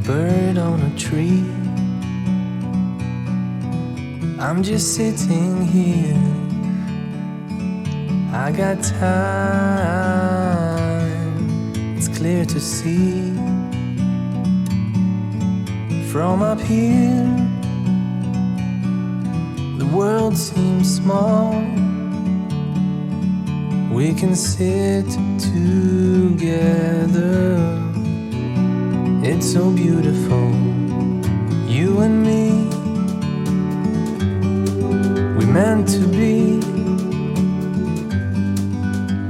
bird on a tree. I'm just sitting here. I got time, it's clear to see. From up here, the world seems small. We can sit together. It's so beautiful, you and me. We're meant to be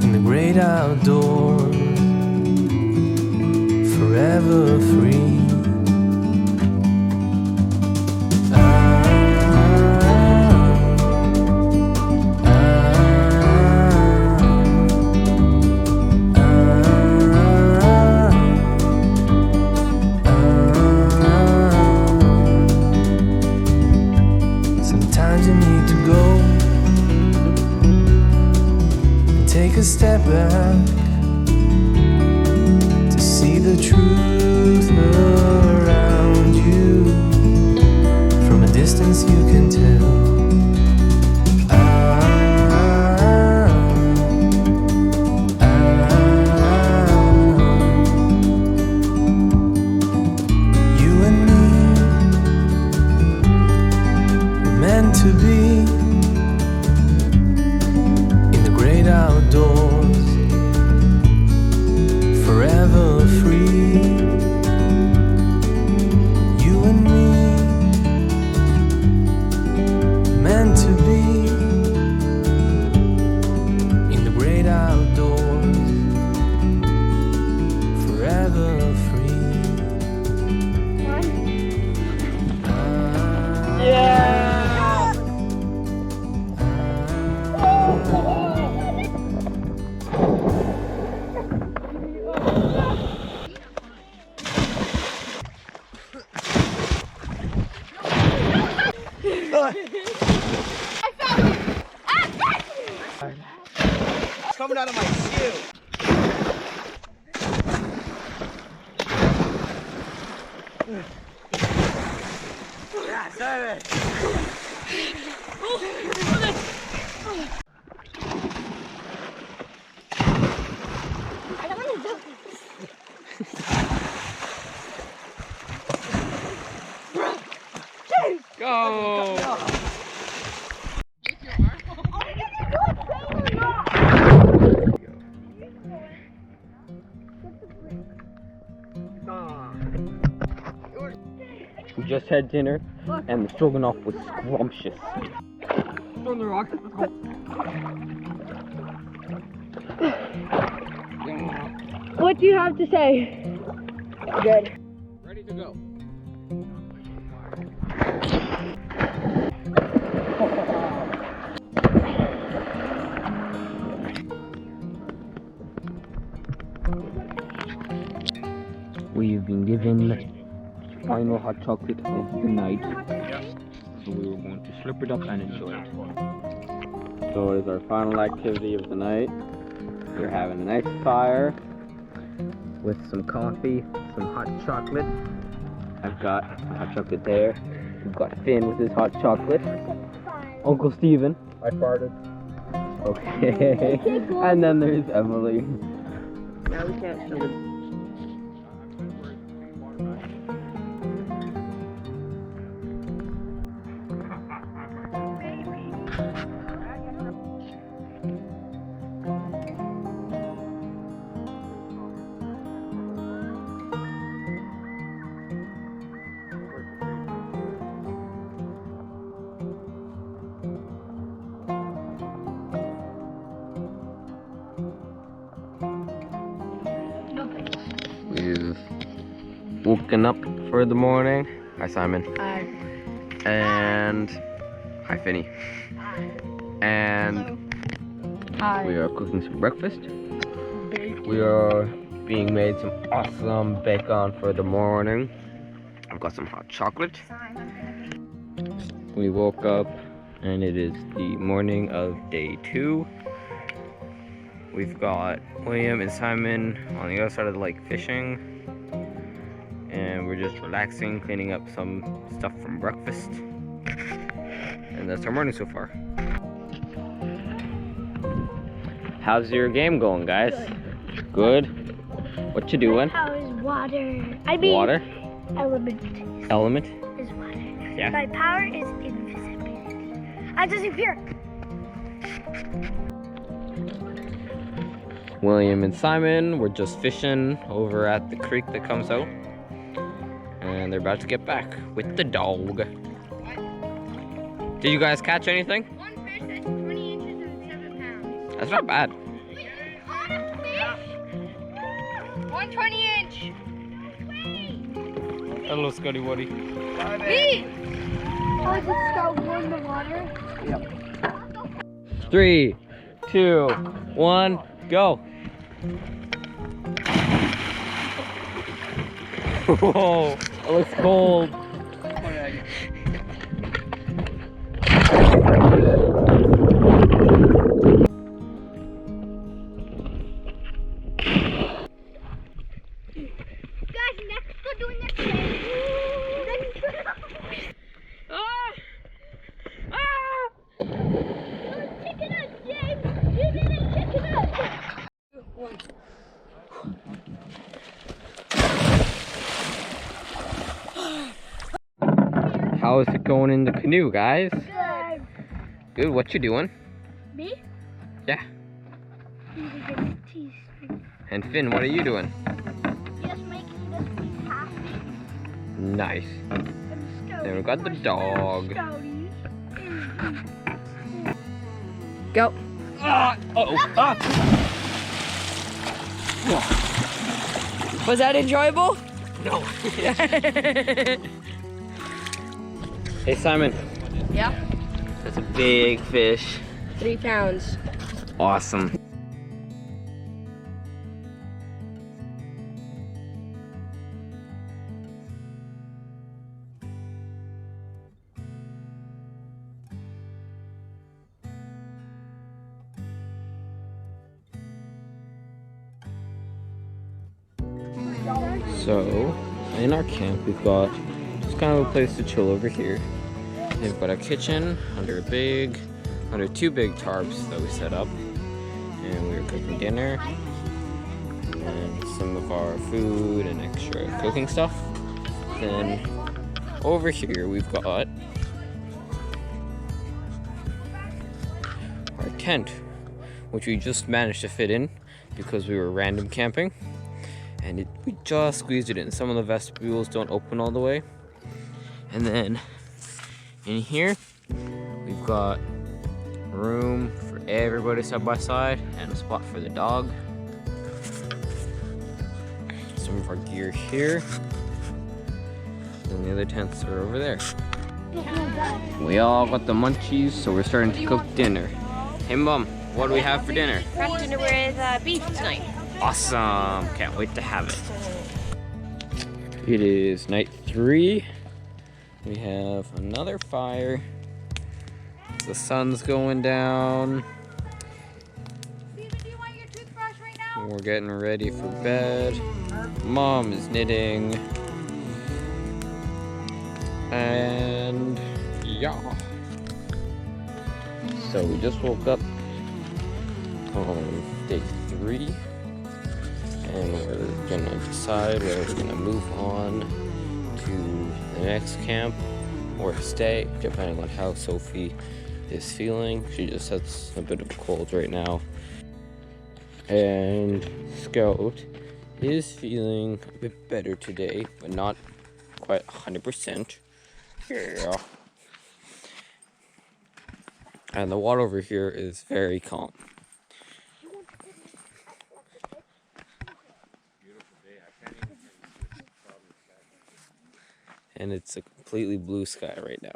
in the great outdoors, forever free. Sometimes you need to go and take a step back to see the truth around you. From a distance you can tell. You and me, we're meant to be in the great outdoors, forever free. You and me, meant to be in the great outdoors, forever free. Yeah. It's coming out of my shoe. Yeah, save it. I don't want to do this. Go. We just had dinner, and the stroganoff was scrumptious. On the rock. Let's go. What do you have to say? Good. Ready to go. We've been given final hot chocolate of the night, so we were going to slurp it up and enjoy it. So it is our final activity of the night. We're having a nice fire with some coffee, some hot chocolate. I've got hot chocolate there. We've got Finn with his hot chocolate. Uncle Steven. I farted. Okay. And then there's Emily. Now we can't show them. We've woken up for the morning. Hi, Simon. Hi. And hi, Finny. And Hi. we are cooking some breakfast. We are being made some awesome bacon for the morning. I've got some hot chocolate. We woke up and it is the morning of day 2. We've got William and Simon on the other side of the lake fishing. And and we're just relaxing, cleaning up some stuff from breakfast. And that's our morning so far. How's your game going, guys? Good. What you doing? How is water? I mean, Water? element Element? is water. Yeah. My power is invisibility. I disappear. William and Simon were just fishing over at the creek that comes out. And they're about to get back with the dog. Did you guys catch anything? One fish that's 20 inches and 7 pounds. That's not bad. Yeah. 120 inch. Hello, Scotty Woody. Me. Oh, just go warm the water. 3, 2, 1, go. Whoa, it looks cold. Guys, next go doing this thing. Check it out, James. You didn't check it out. How is it going in the canoe, guys? Good. Good, what you doing? Me? Yeah. Tease. And Finn, what are you doing? Just making this thing happy. Nice. Then we got the dog. Go. Was that enjoyable? No. Hey, Simon. Yeah. That's a big fish. 3 pounds. Awesome. So, in our camp, we've got just kind of a place to chill over here. We've got our kitchen under two big tarps that we set up, and we were cooking dinner, and some of our food and extra cooking stuff. Then over here we've got our tent, which we just managed to fit in because we were random camping. And we just squeezed it in. Some of the vestibules don't open all the way. And then in here, we've got room for everybody side by side and a spot for the dog. Some of our gear here. And the other tents are over there. We all got the munchies, so we're starting to cook dinner. Hey Mom, what do we have for dinner? Prep dinner with beef tonight. Awesome! Can't wait to have it. It is night 3. We have another fire. The sun's going down. Steven, do you want your toothbrush right now? We're getting ready for bed. Mom is knitting. And yeah. So we just woke up on day 3. And we're gonna decide whether we're gonna move on to the next camp or stay, depending on how Sophie is feeling. She just has a bit of a cold right now. And Scout is feeling a bit better today, but not quite 100%. Yeah. And the water over here is very calm. And it's a completely blue sky right now.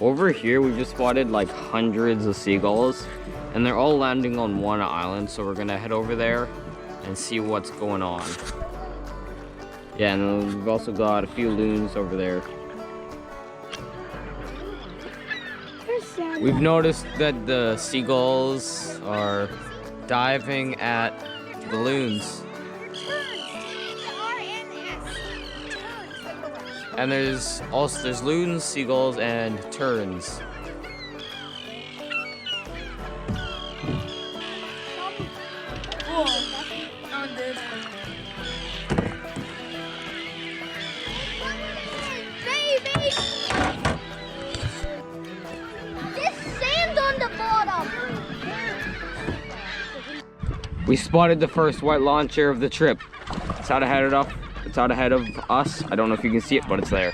Over here, we just spotted like hundreds of seagulls, and they're all landing on one island, so we're gonna head over there and see what's going on. Yeah, and then we've also got a few loons over there. We've noticed that the seagulls are diving at the loons. And there's loons, seagulls, and terns. Baby! There's sand on the bottom. We spotted the first white launcher of the trip. It's out ahead of us. I don't know if you can see it, but it's there.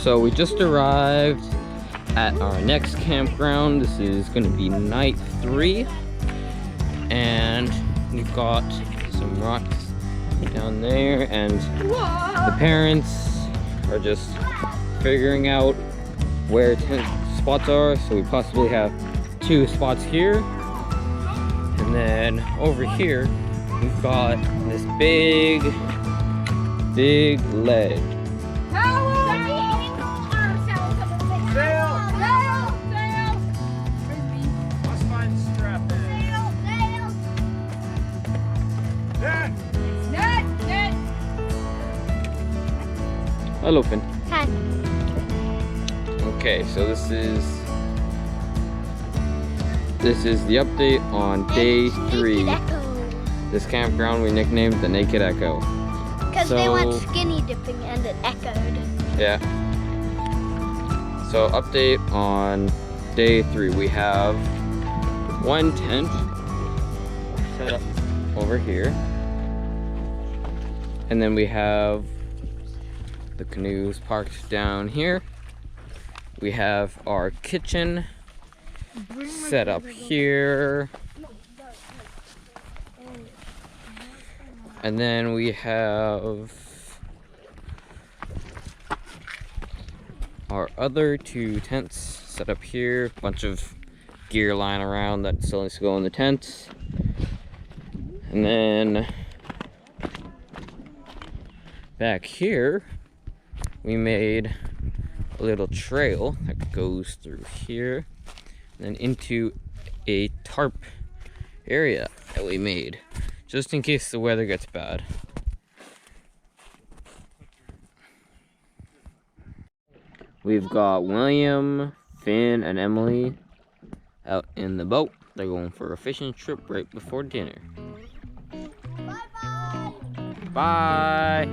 So we just arrived at our next campground. This is going to be night 3, and we've got some rocks down there, and the parents are just figuring out where tent spots are. So we possibly have 2 spots here, and then over here we've got this big ledge. Hello, Finn. Hi. Okay, so this is the update on day 3. This campground we nicknamed the Naked Echo. Because they went skinny dipping and it echoed. Yeah. So update on day 3. We have 1 tent set up over here. And then we have the canoes parked down here. We have our kitchen set up here. And then we have our other 2 tents set up here. Bunch of gear lying around that still needs to go in the tents. And then back here, we made a little trail that goes through here and then into a tarp area that we made just in case the weather gets bad. We've got William, Finn, and Emily out in the boat. They're going for a fishing trip right before dinner. Bye!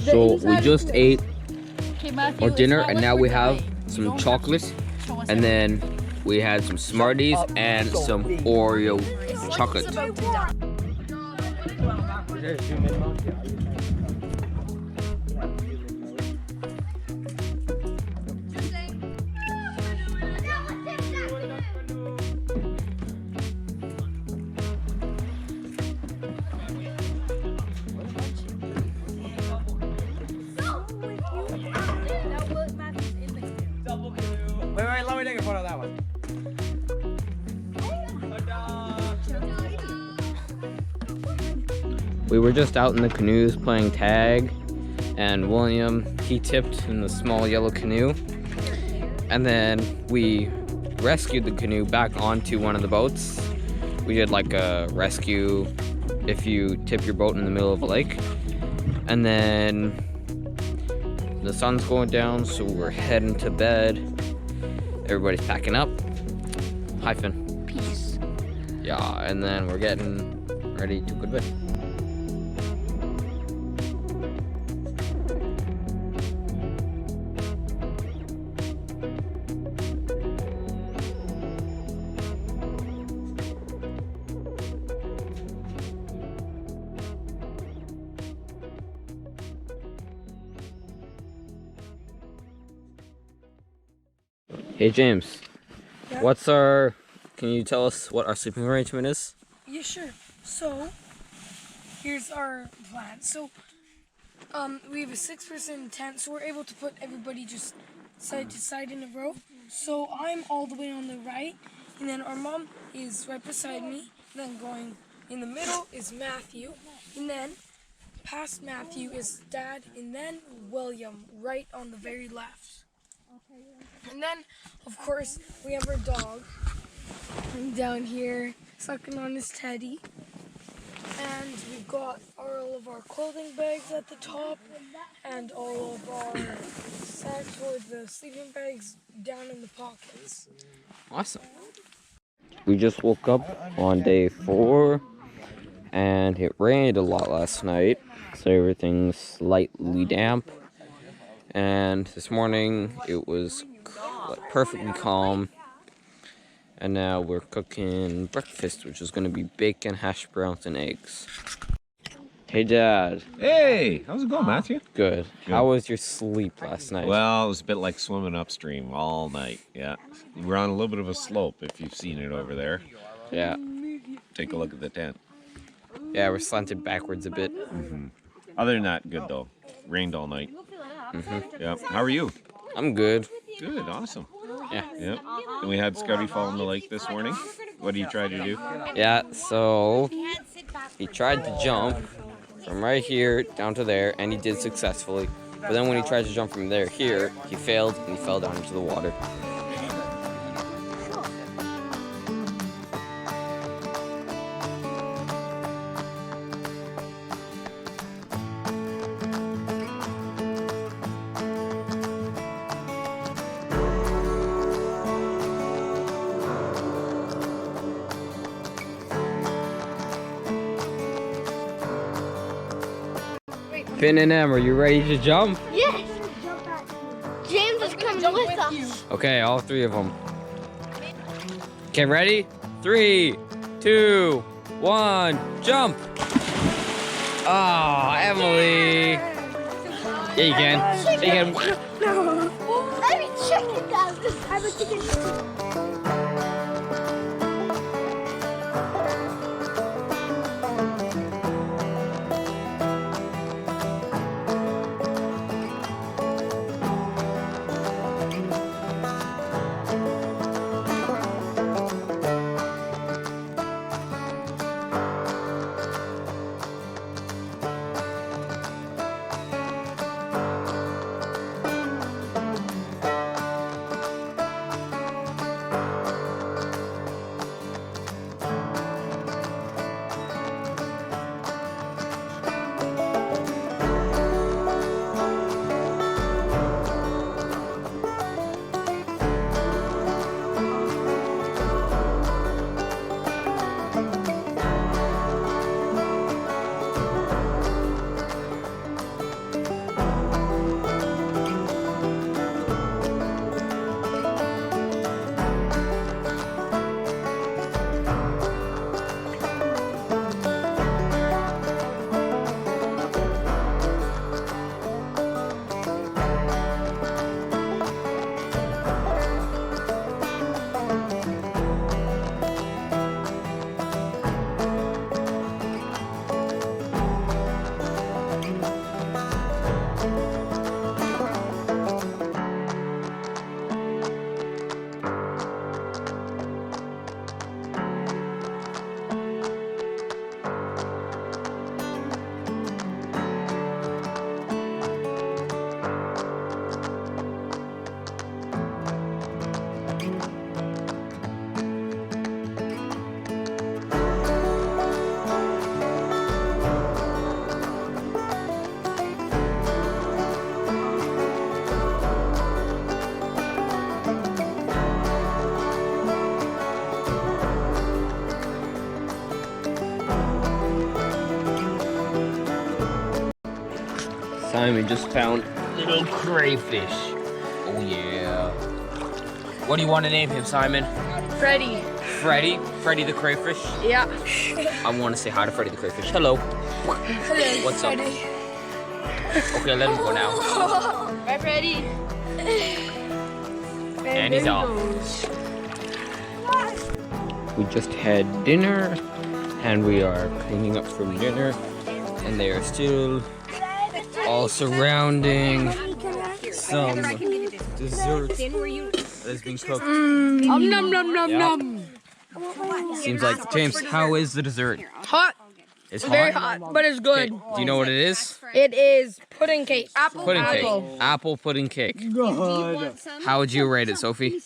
So we just ate our dinner and now we have some chocolate and then we had some Smarties and some Oreo chocolate. Wait, let me take a photo of that one. We were just out in the canoes playing tag and William, he tipped in the small yellow canoe and then we rescued the canoe back onto one of the boats. We did like a rescue if you tip your boat in the middle of a lake. And then the sun's going down, so we're heading to bed. Everybody's packing up. Hi, Finn. Peace. Yeah, and then we're getting ready to go to bed. Hey James, Yeah? can you tell us what our sleeping arrangement is? Yeah, sure. So, here's our plan. So, we have a 6-person tent, so we're able to put everybody just side to side in a row. So, I'm all the way on the right, and then our mom is right beside me. Then going in the middle is Matthew, and then past Matthew is Dad, and then William, right on the very left. And then, of course, we have our dog down here sucking on his teddy. And we've got all of our clothing bags at the top and all of our sacks or the sleeping bags down in the pockets. Awesome. We just woke up on day 4 and it rained a lot last night, so everything's slightly damp. And this morning it was perfectly calm. And now we're cooking breakfast, which is going to be bacon, hash browns, and eggs. Hey, Dad. Hey, how's it going, Matthew? Good. How was your sleep last night? Well, it was a bit like swimming upstream all night, yeah. We're on a little bit of a slope, if you've seen it over there. Yeah. Take a look at the tent. Yeah, we're slanted backwards a bit. Other than that, good though. Rained all night. Yeah. How are you? I'm good. Good, awesome. Yeah. Yeah. And we had Scotty fall in the lake this morning. What did you try to do? Yeah, so he tried to jump from right here down to there, and he did successfully. But then when he tried to jump from there here, he failed, and he fell down into the water. Finn and Em, are you ready to jump? Yes. James is coming with us. Okay, all three of them. Okay, ready? 3, 2, 1, jump! Oh, Emily! Yeah, you can. Yeah, you can. Let me check it out. I'm a chicken. Simon just found little crayfish. Oh yeah. What do you want to name him, Simon? Freddy. Freddy? Freddy the crayfish? Yeah. I want to say hi to Freddy the crayfish. Hello. Hello, What's up? Freddy. Okay, let him go now. Bye, Freddy. And he's off. We just had dinner, and we are cleaning up from dinner, and they are still all surrounding some dessert that's being cooked. Nom nom nom Yep. nom. Seems like, James, how is the dessert? Hot. It's Very hot. hot, but it's good. Do you know what it is? It is pudding cake. Apple Pudding cake. apple. Apple pudding cake. How would you rate it, Sophie?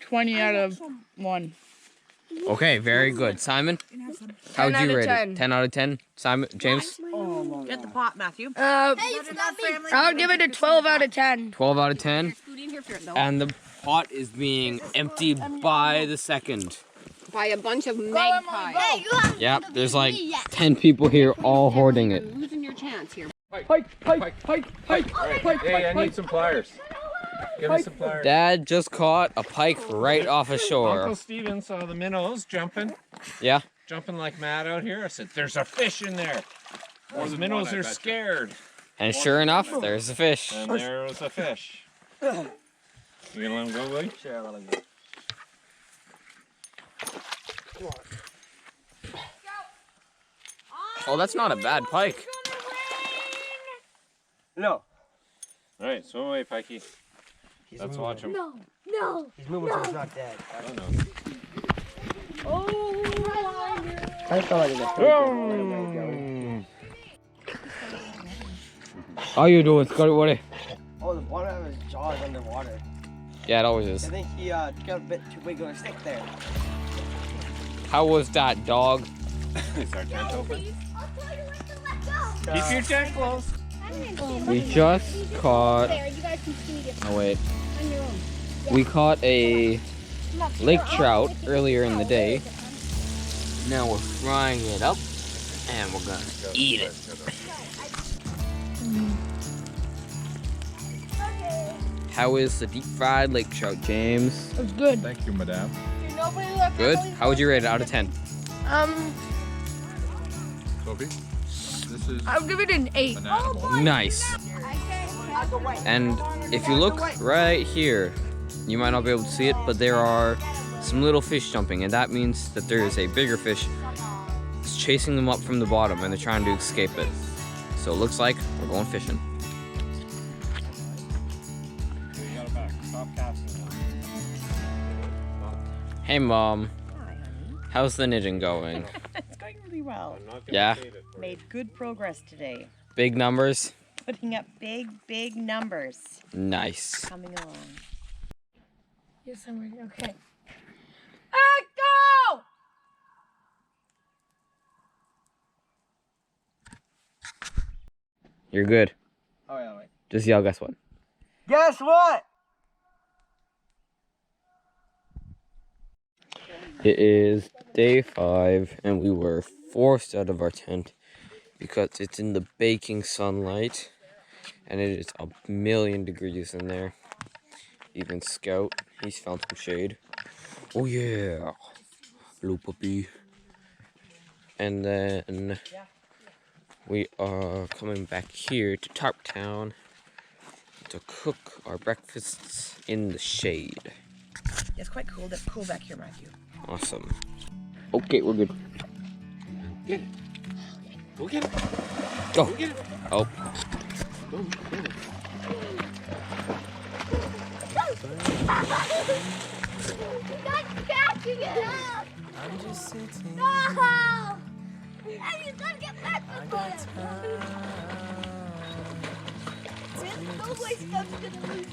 20 out of 1. Okay, very good. Simon? How would 10 you out of rate 10. it? 10 out of 10? Simon? James? Get the pot, Matthew. I'll give it a 12 out of 10. 12 out of 10? And the pot is being emptied by the second. By a bunch of magpies. Hey, you haven't Yep, given there's me like yet. 10 people here all hoarding it. You're losing your chance here. Hey, I need some pliers. Give me some pliers. Dad just caught a pike right off Uncle ashore. Steven saw the minnows jumping Yeah? like mad out here. I said, there's a fish in there. Well, the minnows are scared. And sure enough, there's a fish. And there was a fish. You gonna let him go, buddy? Sure, I'll let him go. Oh, that's not a bad pike. No. All right, swim away, Pikey. Let's watch him. No, no. He's moving so he's not dead. I don't know. I felt like enough. How you doing, Scotty Woody? Oh, the bottom of his jaw is underwater. Yeah, it always I is. think he got a bit too big of a stick there. How was that, dog? Is our tent open? I'll tell you when to let go. Keep your tent closed. We just caught... There, you guys can see it Oh, wait. on your own. We caught a lake trout earlier in the day. Now we're frying it up, and we're gonna eat it. How is the deep fried lake trout, James? It's good. Thank you, madame. Good? How would you rate it out of 10? Sophie, this is I'll give it an 8. an animal. Nice. And if you look right here, you might not be able to see it, but there are some little fish jumping, and that means that there is a bigger fish chasing them up from the bottom, and they're trying to escape it. So it looks like we're going fishing. Hey Mom, how's the knitting going? It's going really well. Yeah? Made good progress today. Big numbers? Putting up big numbers. Nice. Coming along. Yes, I'm ready. Okay. Echo! You're good. Oh, yeah, wait. Just yell, guess what? Guess what? It is day 5, and we were forced out of our tent because it's in the baking sunlight, and it is a million degrees in there. Even Scout, he's found some shade. Oh yeah, little puppy. And then we are coming back here to Tarp Town to cook our breakfasts in the shade. It's quite cool back here, Matthew. Awesome. Okay, we're good. Get it. Go get it. Go. Go get it. Oh. Go get it. Not catching it up! I'm just sitting. No! And you gotta get back I to got it! time. There's no way Scout's gonna lose it.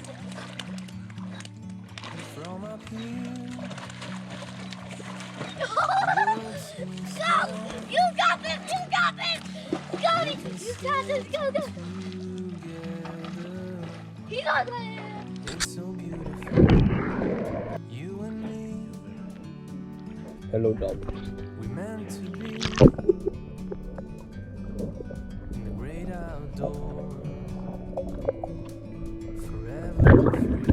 From up here. Go! You got this! You got this! Got it! You got this! Go, go! He's on there! It's so beautiful. You and me, Hello, dog. we meant to be in the great outdoors, forever free.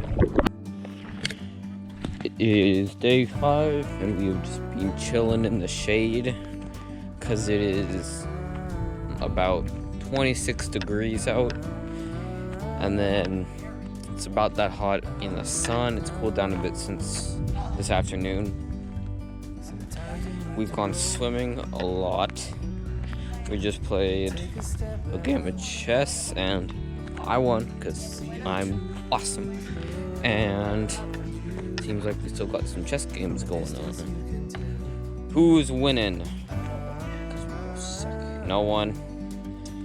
It is day 5, and we have just been chilling in the shade because it is about 26 degrees out, and then it's about that hot in the sun. It's cooled down a bit since this afternoon. We've gone swimming a lot. We just played a game of chess, and I won because I'm awesome. And seems like we still got some chess games going on. Who's winning? No one.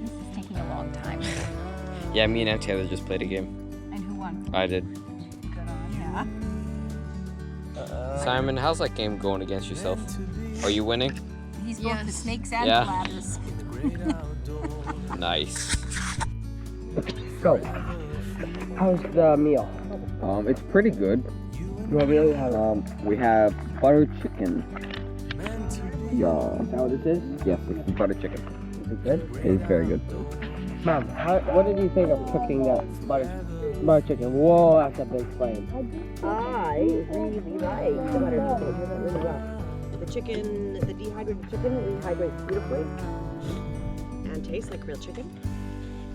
This is taking a long time. Yeah, me and Aunt Taylor just played a game. And who won? I did. Good on ya. Simon, how's that game going against yourself? Are you winning? He's both the snakes and Yeah. the ladders. Nice. So, how's the meal? It's pretty good. What meal you have? We have butter chicken. Yeah. Is that what this is? Yes, it's butter chicken. Is it good? It is very good. Mom, what did you think of cooking that butter chicken? Whoa, that's a big flame. I really like the butter chicken. It really well. The chicken, the dehydrated chicken, rehydrates beautifully and tastes like real chicken.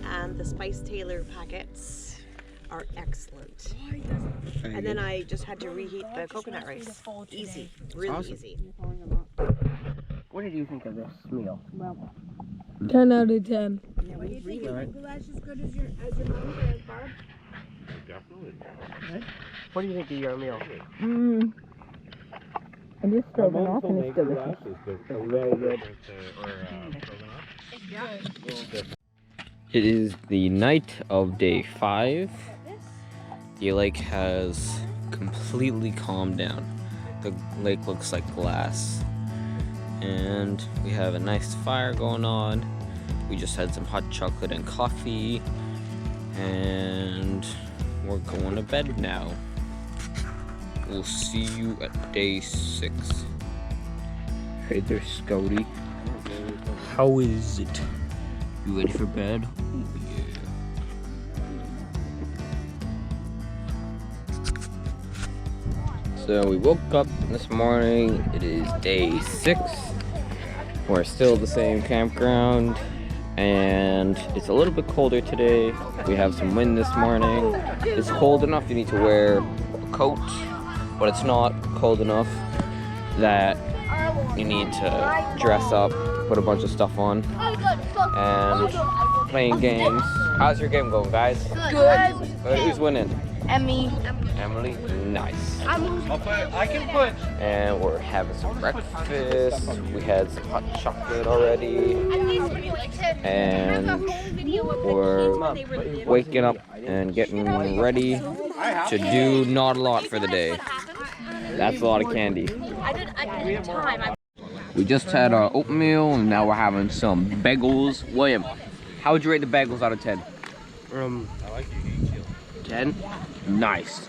And the Spice Taylor packets are excellent. And then I just had to reheat the coconut rice. Easy, really Awesome. easy. What did you think of this meal? 10 out of 10. What do you think? as good as your mom's or as Barb? Definitely. What do you think of your meal? I just stroganoff and it's delicious. Very good. It is the night of day 5. The lake has completely calmed down. The lake looks like glass. And we have a nice fire going on. We just had some hot chocolate and coffee. And we're going to bed now. We'll see you at day 6. Hey there, Scouty. How is it? You ready for bed? Oh, yeah. So we woke up this morning. It is day 6. We're still at the same campground, and it's a little bit colder today. We have some wind this morning. It's cold enough you need to wear a coat, but it's not cold enough that you need to dress up, put a bunch of stuff on, and playing games. How's your game going, guys? Good. Who's winning? Emmy. Emily? Nice. I can put. And we're having some breakfast. We had some hot chocolate already. And we're waking up and getting ready to do not a lot for the day. That's a lot of candy. We just had our oatmeal and now we're having some bagels. William, how would you rate the bagels out of 10? 10? Nice.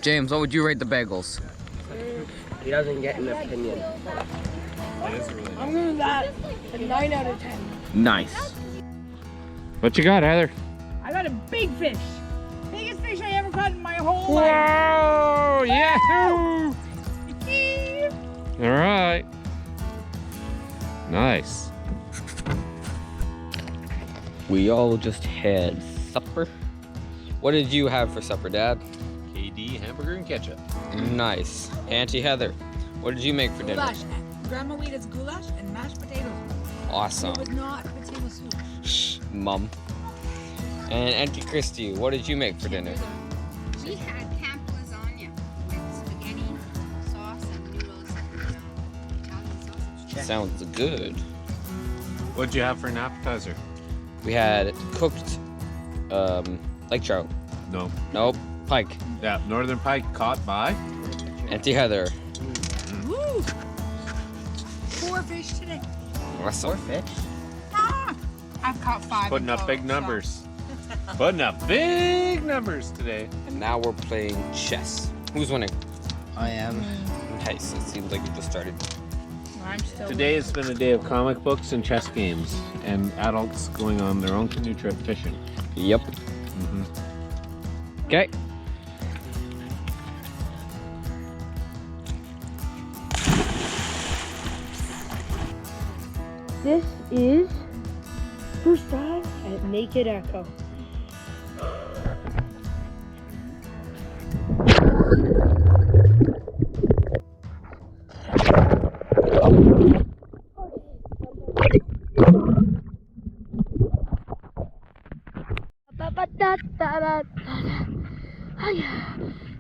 James, what would you rate the bagels? He doesn't get an opinion. I'm giving that a 9 out of 10. Nice. What you got, Heather? I got a big fish. Biggest fish I ever caught in my whole life. Whoa! Yahoo! All right. Nice. We all just had supper. What did you have for supper, Dad? KD hamburger and ketchup. Nice. Auntie Heather, what did you make for dinner? Goulash. Grandma Wheatus goulash and mashed potatoes. Awesome. It was not potato soup. Shh, Mum. And Auntie Christy, what did you make for dinner? We had camp lasagna with spaghetti, sauce, and noodles and Italian sausage. Sounds good. What'd you have for an appetizer? We had cooked lake trout. No. Nope, pike. Yeah, northern pike caught by Auntie Heather. Woo! 4 fish today. Awesome. 4 fish? Ah! I've caught 5. putting up big numbers. Putting up big numbers today. And now we're playing chess. Who's winning? I am. Nice, it seems like it just started. I'm still Today has been a day of comic books and chess games, and adults going on their own canoe trip fishing. Yep. Okay. This is first time at Naked Echo.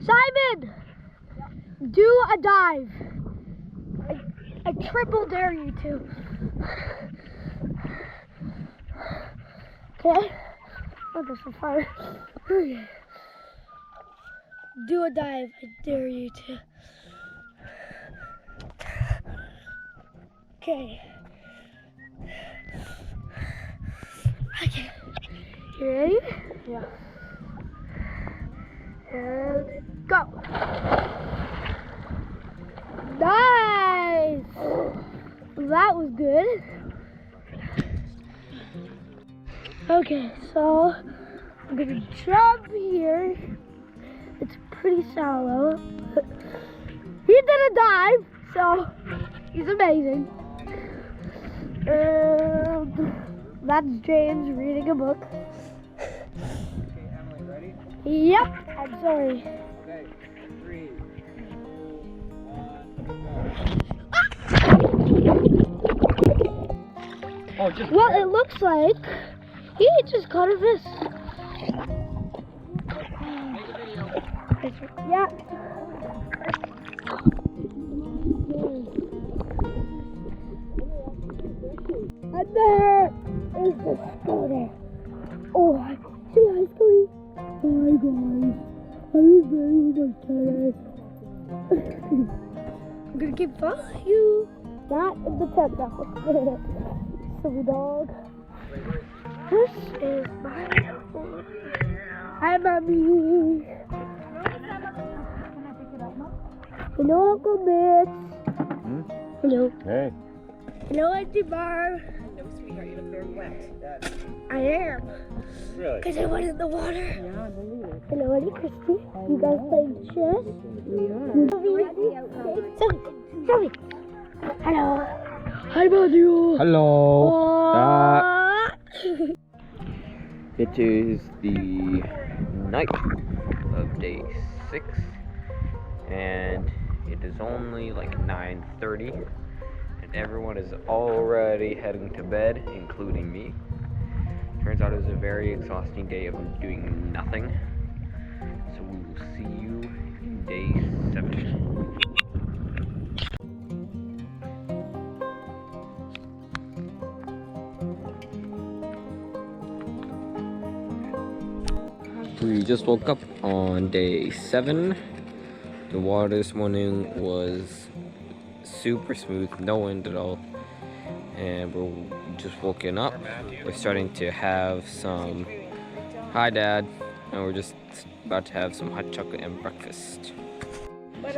Simon, do a dive. I triple dare you to. Okay. Oh, this is fire. Okay. Do a dive. I dare you to. Okay. Okay. You ready? Yeah. And go. Nice. That was good. Okay, so I'm gonna jump here. It's pretty shallow. He did a dive, so he's amazing. That's James reading a book. Okay, Emily, ready? Yep, I'm sorry. Okay, 3, 1, go. Oh, just Well, it looks like he just caught a fish. Yeah. And there is the scooter. Oh, say hi, Scooty. Hi, guys. I'm very much tired. I'm gonna keep following you. Not in the tent now. Silly dog. This is my home. Hi, Mommy. Hello, Uncle Mitch. Hello. Hey. Hello, Auntie Barb. No, sweetheart, you look very wet. I am. Really? Because I went in the water. Yeah, I believe it. Hello, Eddie, Christy. You guys playing chess? We are. Zoe. Hello. Hi, Matthew. Hello. It is the night of day 6, and it is only like 9:30, and everyone is already heading to bed, including me. Turns out it was a very exhausting day of doing nothing. So we will see you in day 7. We just woke up on day 7. The water this morning was super smooth, no wind at all. And we're just woken up. We're starting to have some, hi Dad, and we're just about to have some hot chocolate and breakfast.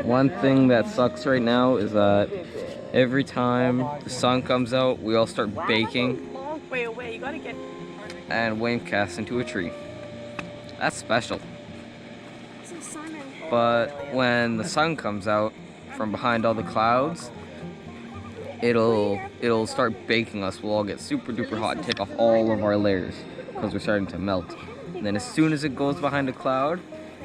One thing that sucks right now is that every time the sun comes out, we all start baking and Wayne casts into a tree. That's special. But when the sun comes out from behind all the clouds, it'll start baking us. We'll all get super duper hot and take off all of our layers because we're starting to melt. And then as soon as it goes behind a cloud,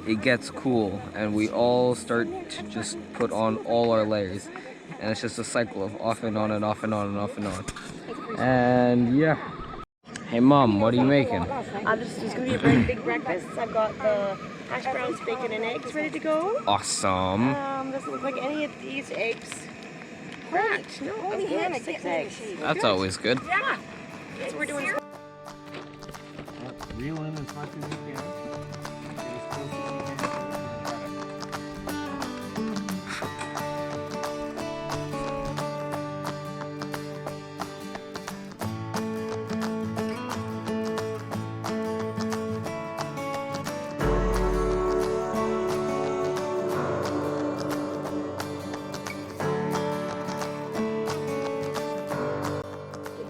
it gets cool and we all start to just put on all our layers. And it's just a cycle of off and on and off and on and off and on. And yeah. Hey Mom, what are you making? This is going to be a very big breakfast. I've got the hash browns, bacon, and eggs ready to go. Awesome. Doesn't look like any of these eggs cracked. No, only had 6 eggs. That's always good. Yeah. That's what we're doing. Reel in as much as you can.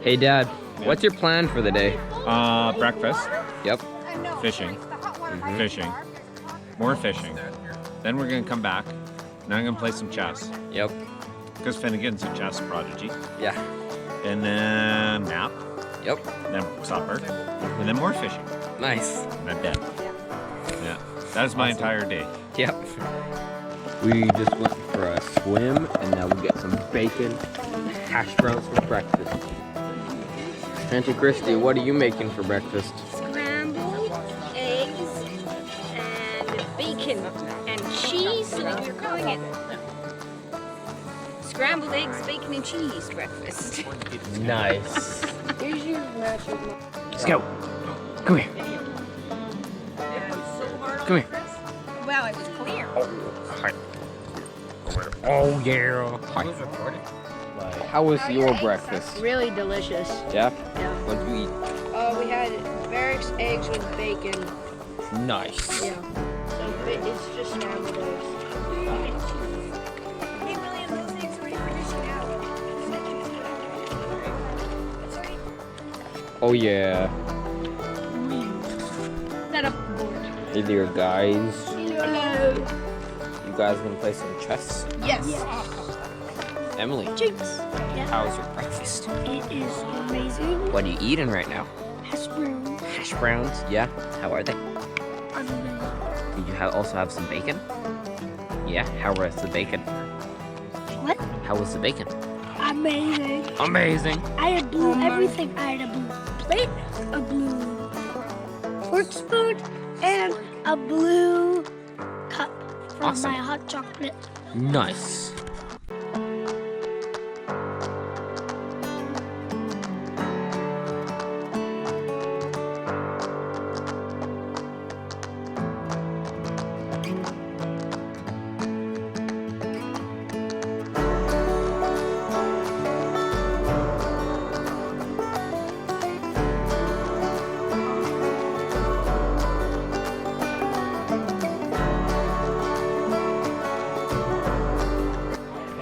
Hey Dad, what's your plan for the day? Breakfast, Yep. fishing, fishing, more fishing. Then we're gonna come back. Now I'm gonna play some chess. Yep. Because Finnegan's a chess prodigy. Yeah. And then nap. Yep. Then supper. And then more fishing. Nice. And then bed. Yeah. That is my entire day. Yep. We just went for a swim and now we get some bacon, hash browns for breakfast. Auntie Christy, what are you making for breakfast? Scrambled eggs and bacon and cheese, so that you're calling it scrambled eggs, bacon, and cheese breakfast. Nice. Here's your mashed. Let's go. Come here. Come here. Well, it was clear. Hi. Oh yeah. Hi. How was your breakfast? Really delicious. Yeah? Yeah. What did you eat? We had various eggs with bacon. Nice. Yeah. So it's just scrambled eggs. Hey, William, those eggs are ready for dishing out. Oh yeah. Set up the board. Hey there guys. Hello. You guys gonna play some chess? Yes. Emily, Jinx. Yeah. how's your breakfast? It is amazing. What are you eating right now? Hash brown. Hash browns? Yeah? How are they? Amazing. Did you also have some bacon? Yeah? How was the bacon? What? How was the bacon? Amazing. Amazing! I had blue everything. I had a blue plate, a blue fork spoon, and a blue cup for Awesome. my hot chocolate. Nice.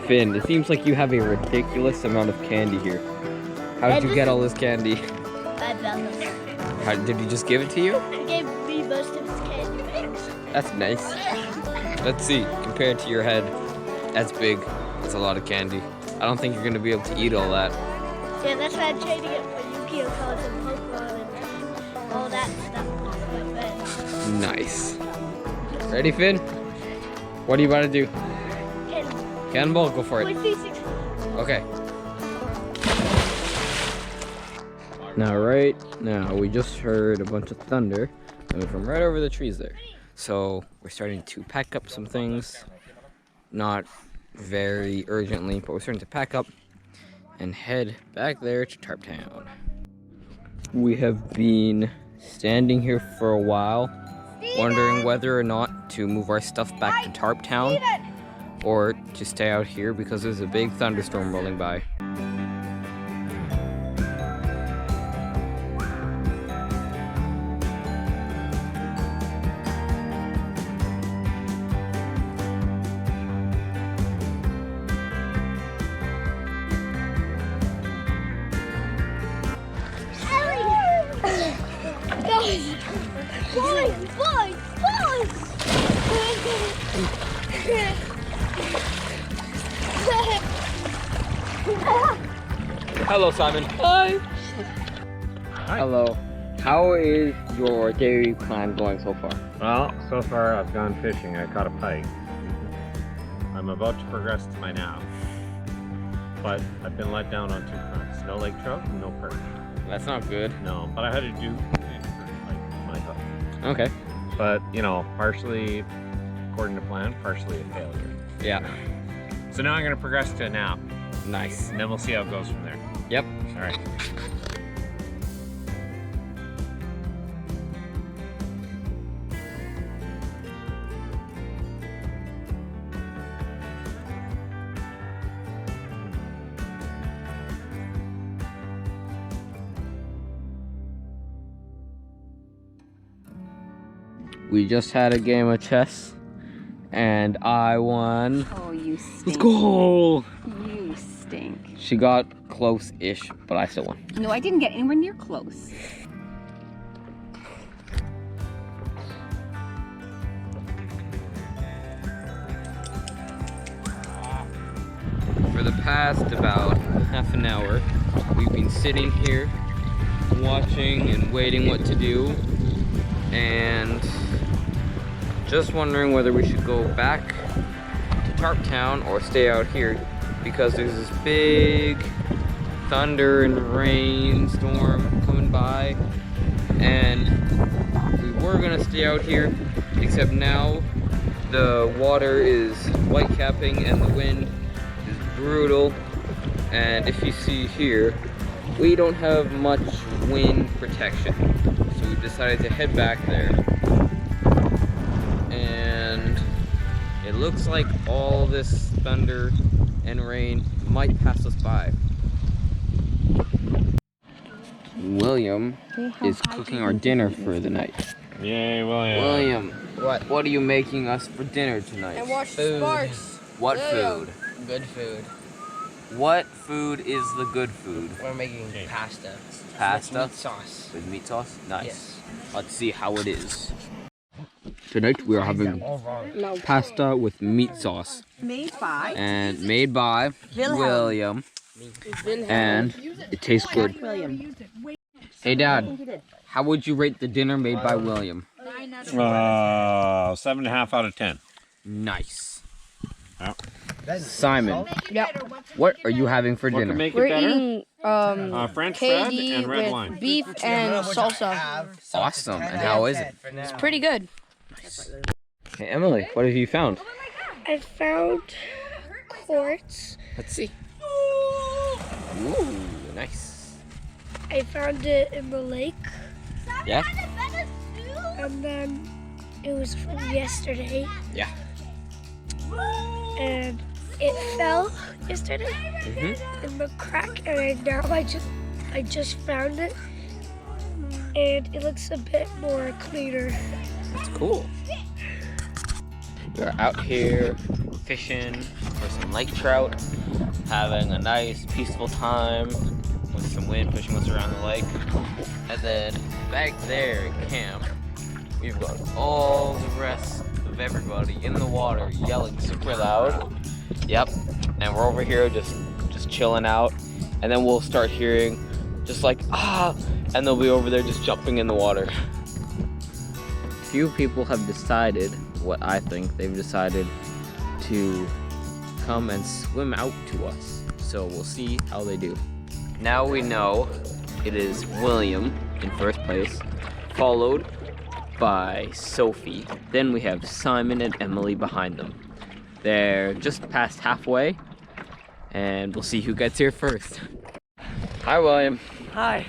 Finn, it seems like you have a ridiculous amount of candy here. How did you get all this candy? $5. How, did he just give it to you? He gave me most of his candy bags. That's nice. Let's see, compared to your head, that's big. That's a lot of candy. I don't think you're gonna be able to eat all that. Yeah, that's why I'm trading it for Yu-Gi-Oh cards and Pokemon and all that stuff. Nice. Ready, Finn? What are you about to do? Cannonball. Cannonball, go for it. With V6. Okay. Now, right now, we just heard a bunch of thunder coming from right over the trees there. So, we're starting to pack up some things. Not very urgently, but we're starting to pack up and head back there to Tarp Town. We have been standing here for a while, wondering whether or not to move our stuff back to Tarp Town or to stay out here because there's a big thunderstorm rolling by. Hello, Simon. Hi. Hi. Hello. How is your dairy plan going so far? Well, so far I've gone fishing. I caught a pike. I'm about to progress to my nap. But I've been let down on 2 fronts. No lake trout, no perch. That's not good. No, but I had to do it for my hook. Okay. But, you know, partially according to plan, partially a failure. Yeah. So now I'm going to progress to a nap. Nice. And then we'll see how it goes from there. Yep. All right. We just had a game of chess and I won. Oh, you stink. Let's go! You stink. She got close-ish, but I still won. No, I didn't get anywhere near close. For the past about half an hour, we've been sitting here watching and waiting what to do and just wondering whether we should go back to Tarp Town or stay out here because there's this big thunder and rain storm coming by and we were gonna stay out here except now the water is white capping and the wind is brutal, and if you see here we don't have much wind protection, so we decided to head back there. And it looks like all this thunder and rain might pass us by. William is cooking our dinner for the night. Yay, William. William, what are you making us for dinner tonight? And watch the sparks. What food? Good food. What food is the good food? We're making pasta. Pasta? With meat sauce. With meat sauce? Nice. Yes. Let's see how it is. Tonight we are having pasta with meat sauce. Made by Made by William. And it tastes good. William. Hey Dad, how would you rate the dinner made by William? 7.5 out of 10. Nice. Yeah. Simon, Yep. what are you having for What dinner? can make We're it better? eating French bread KD and red with wine. beef and salsa. Awesome. And how is it? It's pretty good. Hey Emily, what have you found? I found quartz. Let's see. Ooh, nice. I found it in the lake, Yeah? and then it was from yesterday, Yeah. and it fell yesterday in the crack, and now I just found it, and it looks a bit more cleaner. That's cool. We're out here fishing for some lake trout, having a nice peaceful time with some wind pushing us around the lake. And then back there at camp, we've got all the rest of everybody in the water yelling super loud. Yep, and we're over here just chilling out, and then we'll start hearing just like, ah, and they'll be over there just jumping in the water. Few people have decided, what I think, they've decided to come and swim out to us. So we'll see how they do. Now we know it is William in first place, followed by Sophie. Then we have Simon and Emily behind them. They're just past halfway, and we'll see who gets here first. Hi, William. Hi.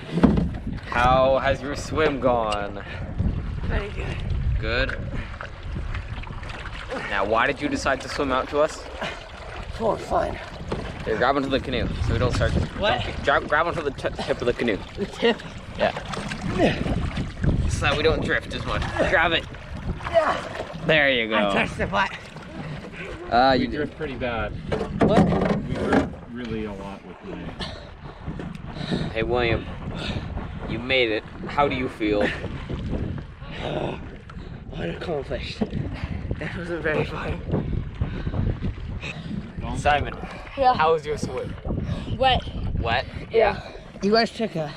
How has your swim gone? Very good. Good. Now, why did you decide to swim out to us? For fun. Here, grab onto the canoe so we don't start. What? Grab onto the tip of the canoe. The tip? Yeah. So that we don't drift as much. Grab it. Yeah. There you go. I touched the butt. You drift pretty bad. What? We drift really a lot with me. Hey, William. You made it. How do you feel? Unaccomplished. That wasn't very fun. Simon. Yeah. How was your swim? Wet. Wet? Yeah. You guys took a...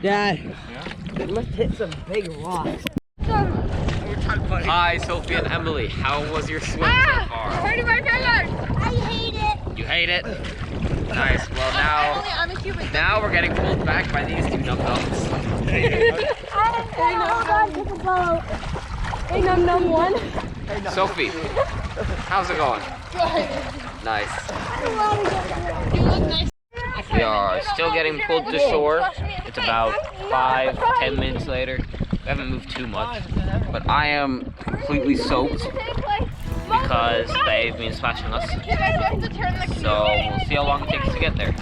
Dad. Yeah? It must hit some big rocks. Hi, Sophie and Emily. How was your swim so far? Hurting my fingers. I hate it. You hate it? Nice. Well, now we're getting pulled back by these two num-nums. Hey, num one. Sophie, how's it going? Nice. We are still getting pulled to shore. It's about 5-10 minutes later. We haven't moved too much, but I am completely soaked because they've been splashing us. So we'll see how long it takes to get there.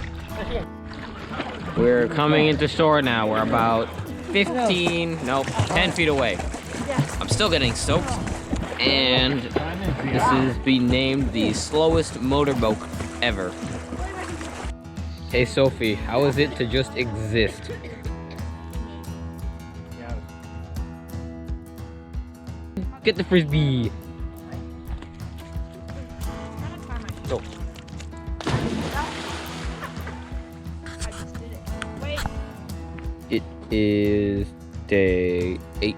We're coming into shore now. We're about 10 feet away. I'm still getting soaked, and this has been named the slowest motorboat ever. Hey Sophie, how is it to just exist? Get the frisbee. Go. It is day 8.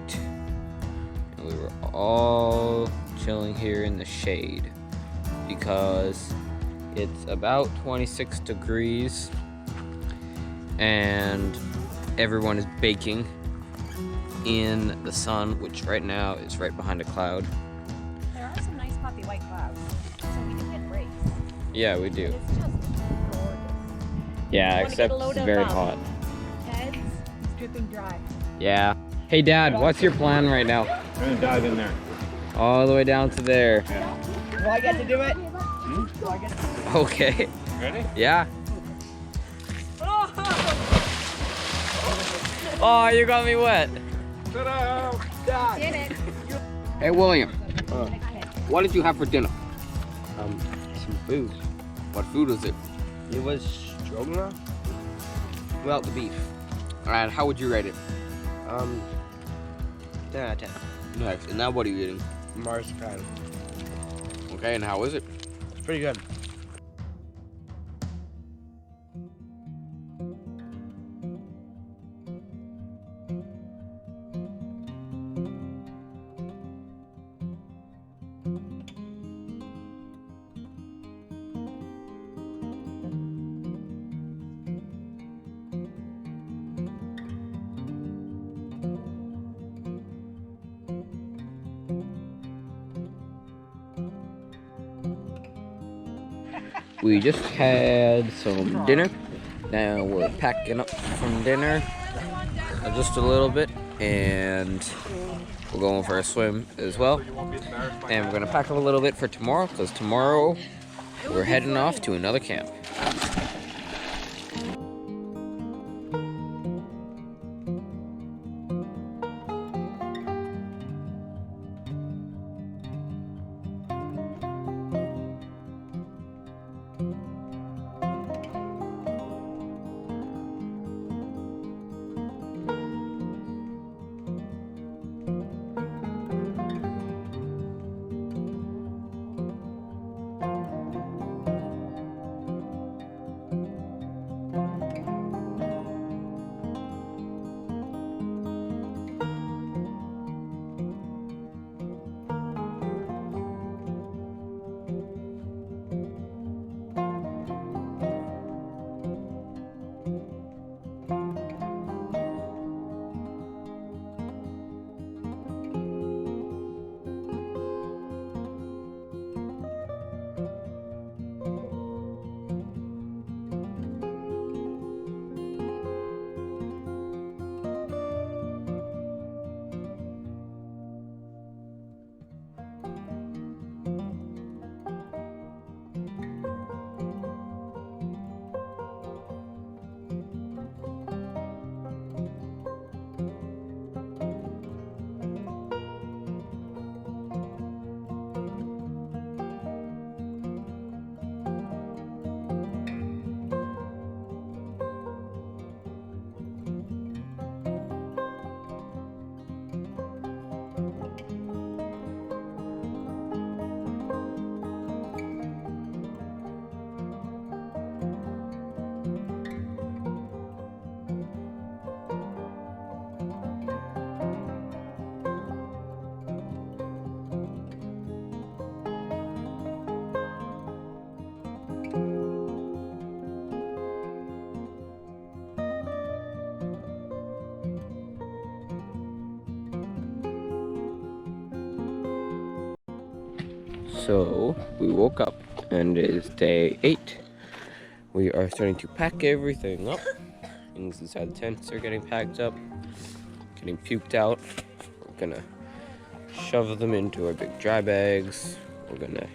And we were all chilling here in the shade because it's about 26 degrees and everyone is baking in the sun, which right now is right behind a cloud. There are some nice puffy white clouds, so we can get breaks. Yeah, we do. It's just gorgeous. Yeah, except it's very hot. Heads, it's dripping dry. Yeah. Hey Dad, what's your plan right now? I'm gonna dive in there. All the way down to there. Yeah. Do I get to do it? Hmm? Do I get to do it? Okay. Ready? Yeah. Oh, you got me wet. Dad. Did it. Hey William, what did you have for dinner? Some food. What food was it? It was stroganoff without the beef. And how would you rate it? 10 out of 10. Nice. And now what are you eating? Marzipan. Okay, and how is it? It's pretty good. We just had some dinner. Now we're packing up from dinner just a little bit, and we're going for a swim as well. And we're gonna pack up a little bit for tomorrow, because tomorrow we're heading off to another camp. So we woke up and it is day 8. We are starting to pack everything up. Things inside the tents are getting packed up, getting puked out. We're gonna shove them into our big dry bags. We're gonna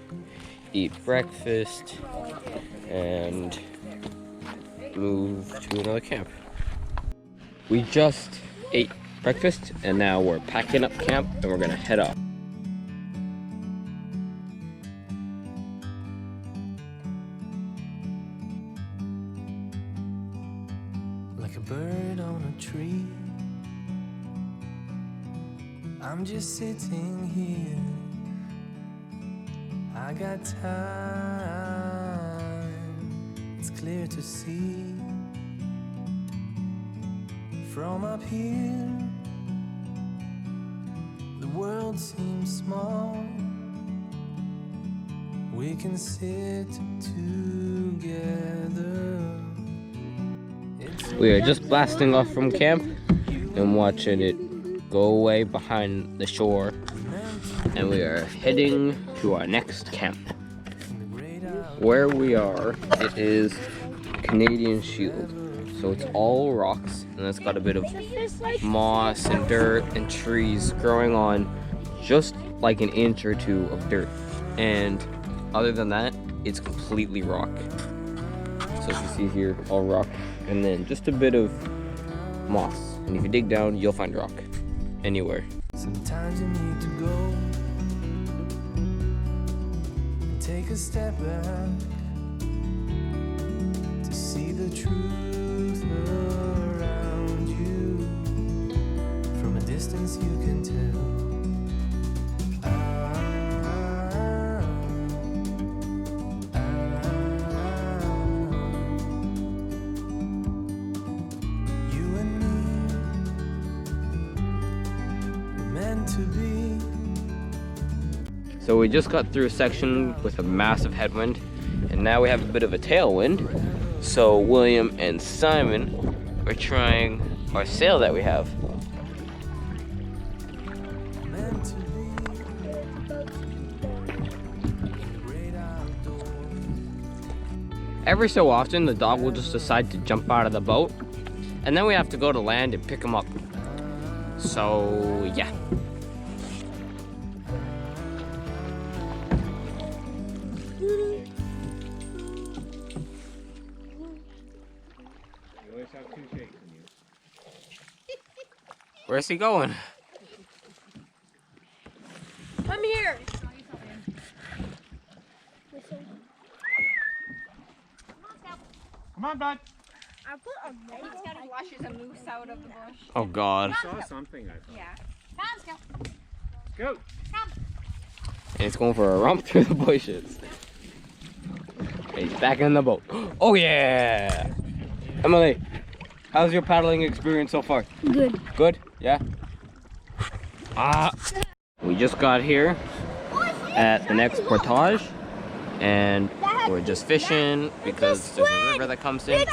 eat breakfast and move to another camp. We just ate breakfast and now we're packing up camp and we're gonna head off. Like a bird on a tree, I'm just sitting here. I got time, it's clear to see. From up here, the world seems small. We can sit together. We are just blasting off from camp and watching it go away behind the shore. And we are heading to our next camp. Where we are, it is Canadian Shield. So it's all rocks and it's got a bit of moss and dirt and trees growing on just like an inch or two of dirt. And other than that, it's completely rock. So as you see here, all rock. And then just a bit of moss. And if you dig down, you'll find rock anywhere. Sometimes you need to go and take a step back to see the truth around you. From a distance you can tell. So we just got through a section with a massive headwind, and now we have a bit of a tailwind. So William and Simon are trying our sail that we have. Every so often, the dog will just decide to jump out of the boat, and then we have to go to land and pick him up. So yeah. Where's he going? Come here. Come on, bud. I put a moose. Scotty flushes a moose out of the bush. Oh God. I saw something. I thought. Yeah. Come, Let's go. Come. And he's going for a romp through the bushes. And he's back in the boat. Oh yeah! Emily, how's your paddling experience so far? Good. Good? Yeah? We just got here at the next portage and we're just fishing because there's a river that comes in.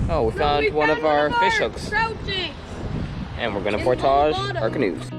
Oh, we found one of our fish hooks. And we're gonna portage our canoes.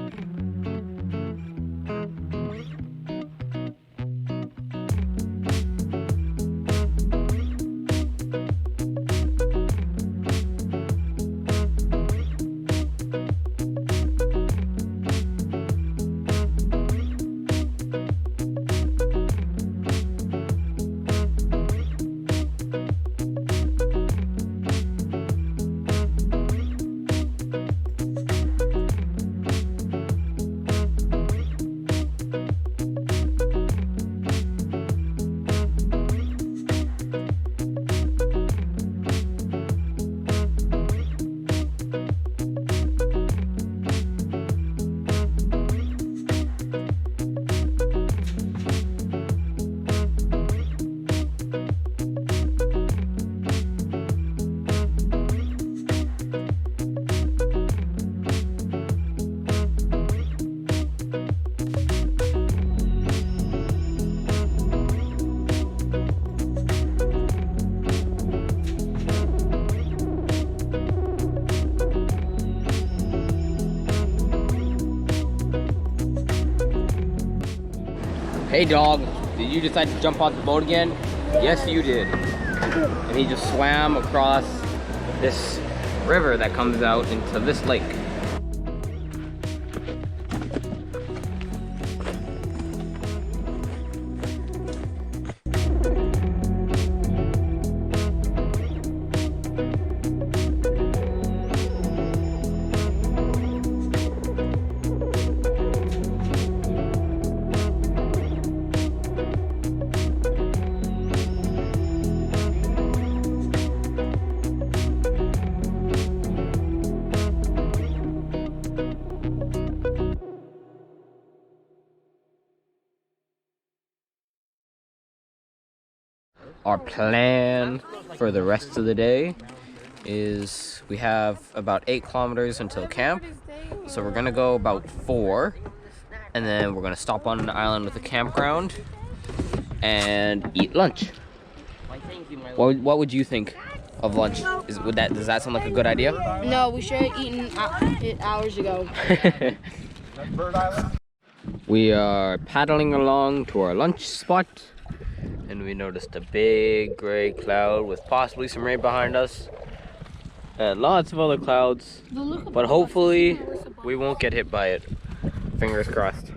Hey dog, did you decide to jump off the boat again? Yes, you did. And he just swam across this river that comes out into this lake. Our plan for the rest of the day is we have about 8 kilometers until camp. So we're gonna go about 4, and then we're gonna stop on an island with a campground and eat lunch. What would you think of lunch? Does that sound like a good idea? No, we should have eaten it hours ago. We are paddling along to our lunch spot, and we noticed a big gray cloud with possibly some rain behind us and lots of other clouds, but hopefully we won't get hit by it. Fingers crossed.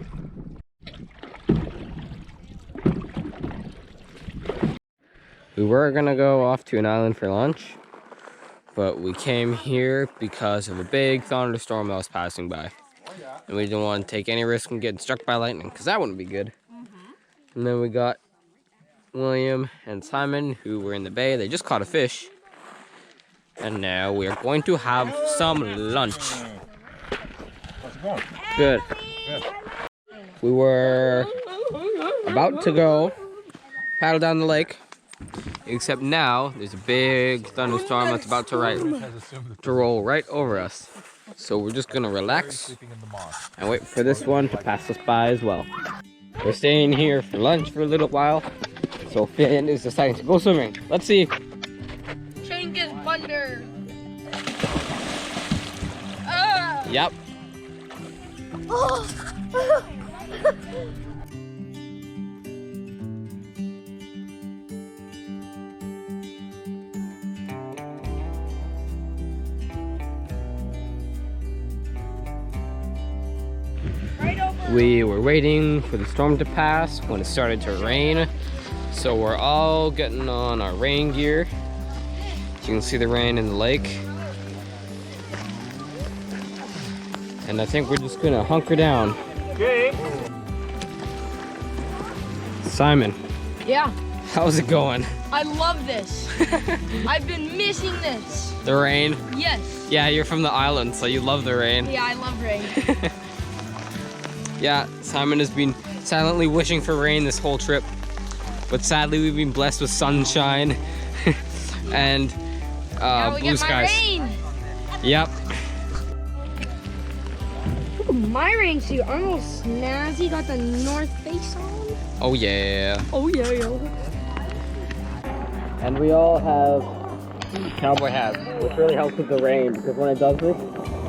We were gonna go off to an island for lunch, but we came here because of a big thunderstorm that was passing by, and we didn't want to take any risk in getting struck by lightning, because that wouldn't be good. And then we got William and Simon, who were in the bay. They just caught a fish, and now we are going to have some lunch. How's it going? Good. We were about to go paddle down the lake, except now there's a big thunderstorm that's about to roll right over us. So we're just gonna relax and wait for this one to pass us by as well. We're staying here for lunch for a little while, so Finn is deciding to go swimming. Let's see. Chain gets bunder. Yep. We were waiting for the storm to pass when it started to rain, so we're all getting on our rain gear. You can see the rain in the lake, and I think we're just gonna hunker down. Okay. Simon, Yeah, how's it going? I love this. I've been missing this. The rain? Yes. Yeah, you're from the island, so you love the rain. Yeah, I love rain. Yeah, Simon has been silently wishing for rain this whole trip, but sadly we've been blessed with sunshine and Now we blue get my skies. rain. Yep. Look at my rain suit. I'm all snazzy. Got the North Face on. Oh yeah. Oh yeah. And we all have cowboy hats, which really helps with the rain, because when it does this,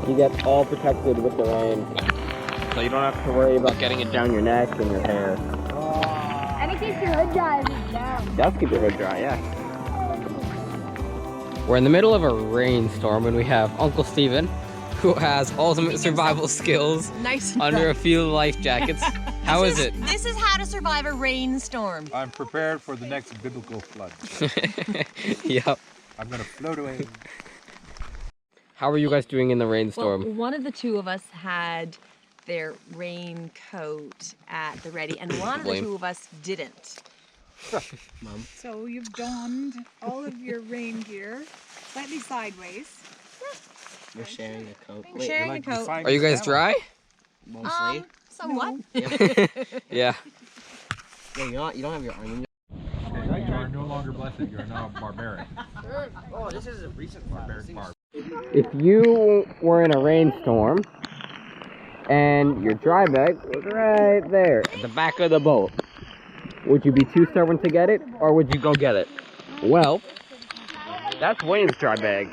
you get all protected with the rain. So you don't have to worry about getting it down your neck and your hair. And it keeps your hood dry if it's down. It does keep your hood dry, yeah. We're in the middle of a rainstorm, and we have Uncle Steven, who has ultimate survival skills Nice. under a few life jackets. How is it? This is how to survive a rainstorm. I'm prepared for the next biblical flood. Yep. I'm gonna float away. How are you guys doing in the rainstorm? Well, one of the two of us had their raincoat at the ready, and one of the Blame. two of us didn't. Mom. So you've donned all of your rain gear slightly sideways. We're sharing a coat. We're sharing a coat. Are you guys dry? Mostly. Somewhat. Yeah. Yeah, you don't have your arm. You are no longer blessed. You are now barbaric. Oh, this is a recent Barbaric barb. If you were in a rainstorm and your dry bag was right there at the back of the boat, would you be too stubborn to get it, or would you go get it? Well, that's Wayne's dry bag,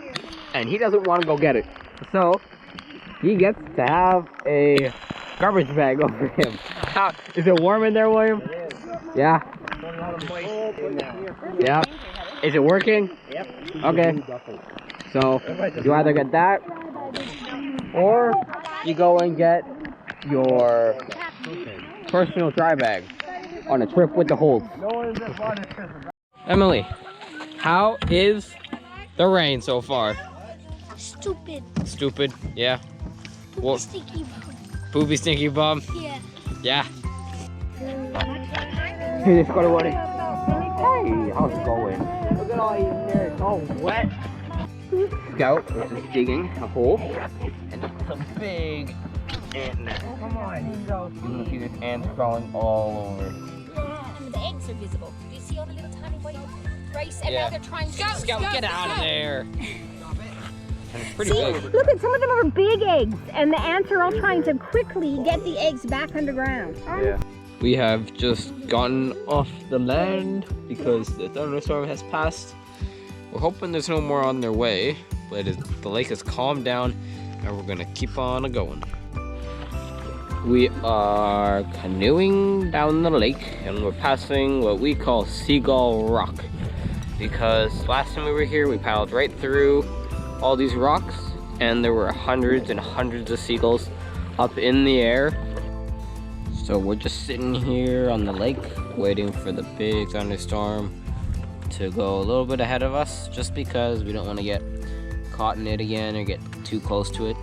and he doesn't want to go get it. So, he gets to have a garbage bag over him. Is it warm in there, William? Yeah. Yeah. Yeah. Is it working? Yep. Okay. So you either get that, or you go and get your personal dry bag on a trip with the holes. Emily, how is the rain so far? Stupid. Stupid, yeah. Poopy stinky bum. Poopy stinky bum? Yeah. Yeah. Hey, just got to Hey, how's it going? Look at all you there. It's all wet. Scout is just digging a hole, and there's some big ant nest. Oh, come on. You can see there's ants crawling all over. And the eggs are visible. Do you see all the little tiny white rice? And Yeah. now they're trying to Scout, get out of there! And it's pretty big. Look at some of them are big eggs, and the ants are all trying to quickly get the eggs back underground. Yeah. We have just gotten off the land because the thunderstorm has passed. We're hoping there's no more on their way, but the lake has calmed down and we're gonna keep on going. We are canoeing down the lake and we're passing what we call Seagull Rock, because last time we were here we paddled right through all these rocks and there were hundreds and hundreds of seagulls up in the air. So we're just sitting here on the lake waiting for the big thunderstorm to go a little bit ahead of us, just because we don't want to get caught in it again or get too close to it,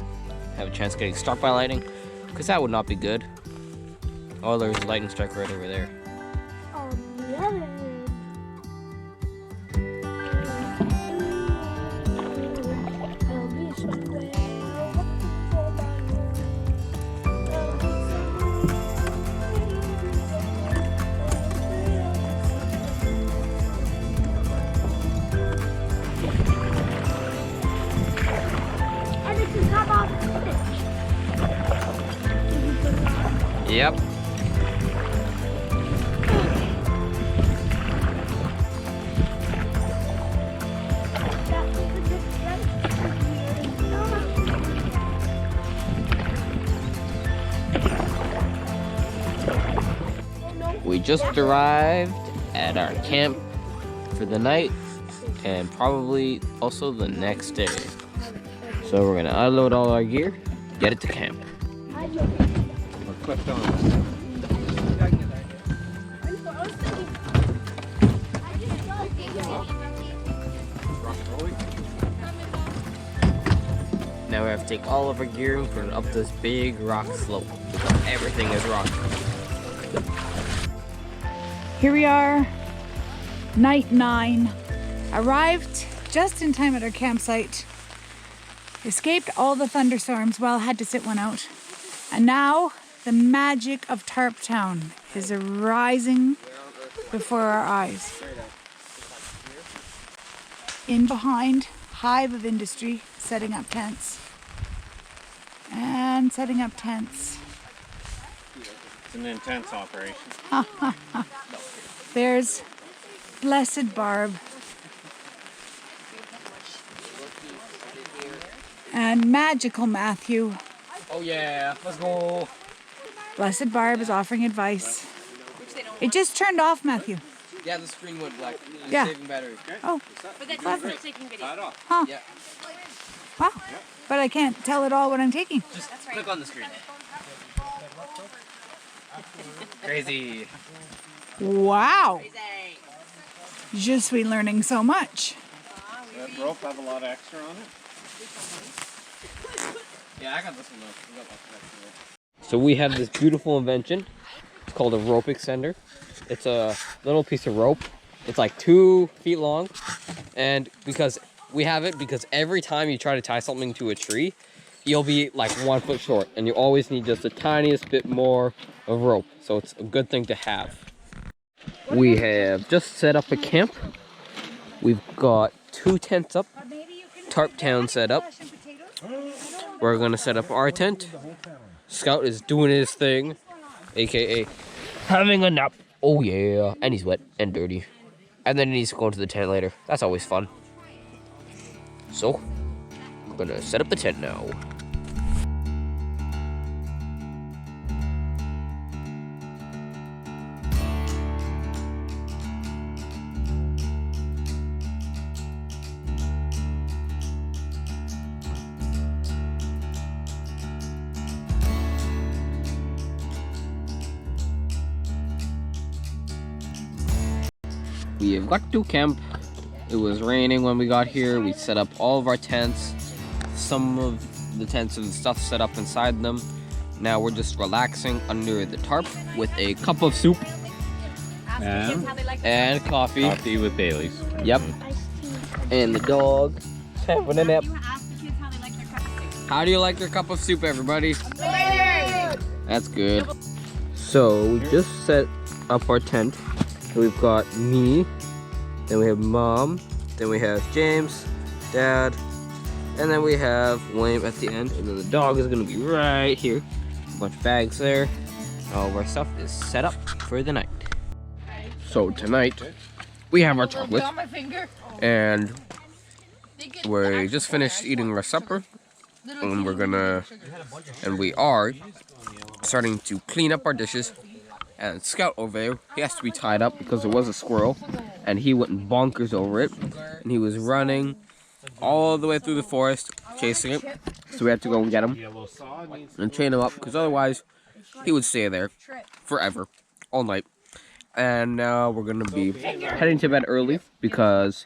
have a chance of getting struck by lightning, because that would not be good. Oh, there's a lightning strike right over there. Yep. We just arrived at our camp for the night and probably also the next day. So we're gonna unload all our gear, get it to camp. Clicked on. Now we have to take all of our gear and put it up this big rock slope. Everything is rock. Here we are, night 9. Arrived just in time at our campsite. Escaped all the thunderstorms, well, had to sit one out. And now the magic of Tarp Town is rising before our eyes. In behind, hive of industry, setting up tents. And setting up tents. It's an intense operation. There's Blessed Barb. And Magical Matthew. Oh yeah, let's go. Blessed Barb is offering advice. It just turned off, Matthew. Yeah, the screen went black. Yeah. Saving battery. Oh, But that's clever. still taking video. Huh. Yeah. Wow. But I can't tell at all what I'm taking. Just click on the screen. Crazy. Wow. Je suis learning so much. Does that rope have a lot of extra on it? Yeah, I got this one though. So we have this beautiful invention. It's called a rope extender. It's a little piece of rope. It's like 2 feet long. And because we have it because every time you try to tie something to a tree, you'll be like 1 foot short. And you always need just the tiniest bit more of rope. So it's a good thing to have. We have just set up a camp. We've got 2 tents up. Tarp Town set up. We're gonna set up our tent. Scout is doing his thing, aka having a nap. Oh yeah, and he's wet and dirty. And then he needs to go into the tent later. That's always fun. So, we're gonna set up the tent now. we have got to camp. It was raining when we got here. We set up all of our tents. Some of the tents and stuff set up inside them. Now we're just relaxing under the tarp with a cup of soup and coffee. Coffee with Bailey's. Yep. And the dog having a nap. How do you like your cup of soup, everybody? That's good. So we just set up our tent. We've got me, then we have Mom, then we have James, Dad, and then we have William at the end. And then the dog is gonna be right here. A bunch of bags there. All of our stuff is set up for the night. So tonight we have our chocolate, and we just finished eating our supper, and we are starting to clean up our dishes. And Scout over there, he has to be tied up because there was a squirrel and he went bonkers over it, and he was running all the way through the forest chasing it, so we had to go and get him and chain him up because otherwise he would stay there forever, all night. And now we're gonna be heading to bed early because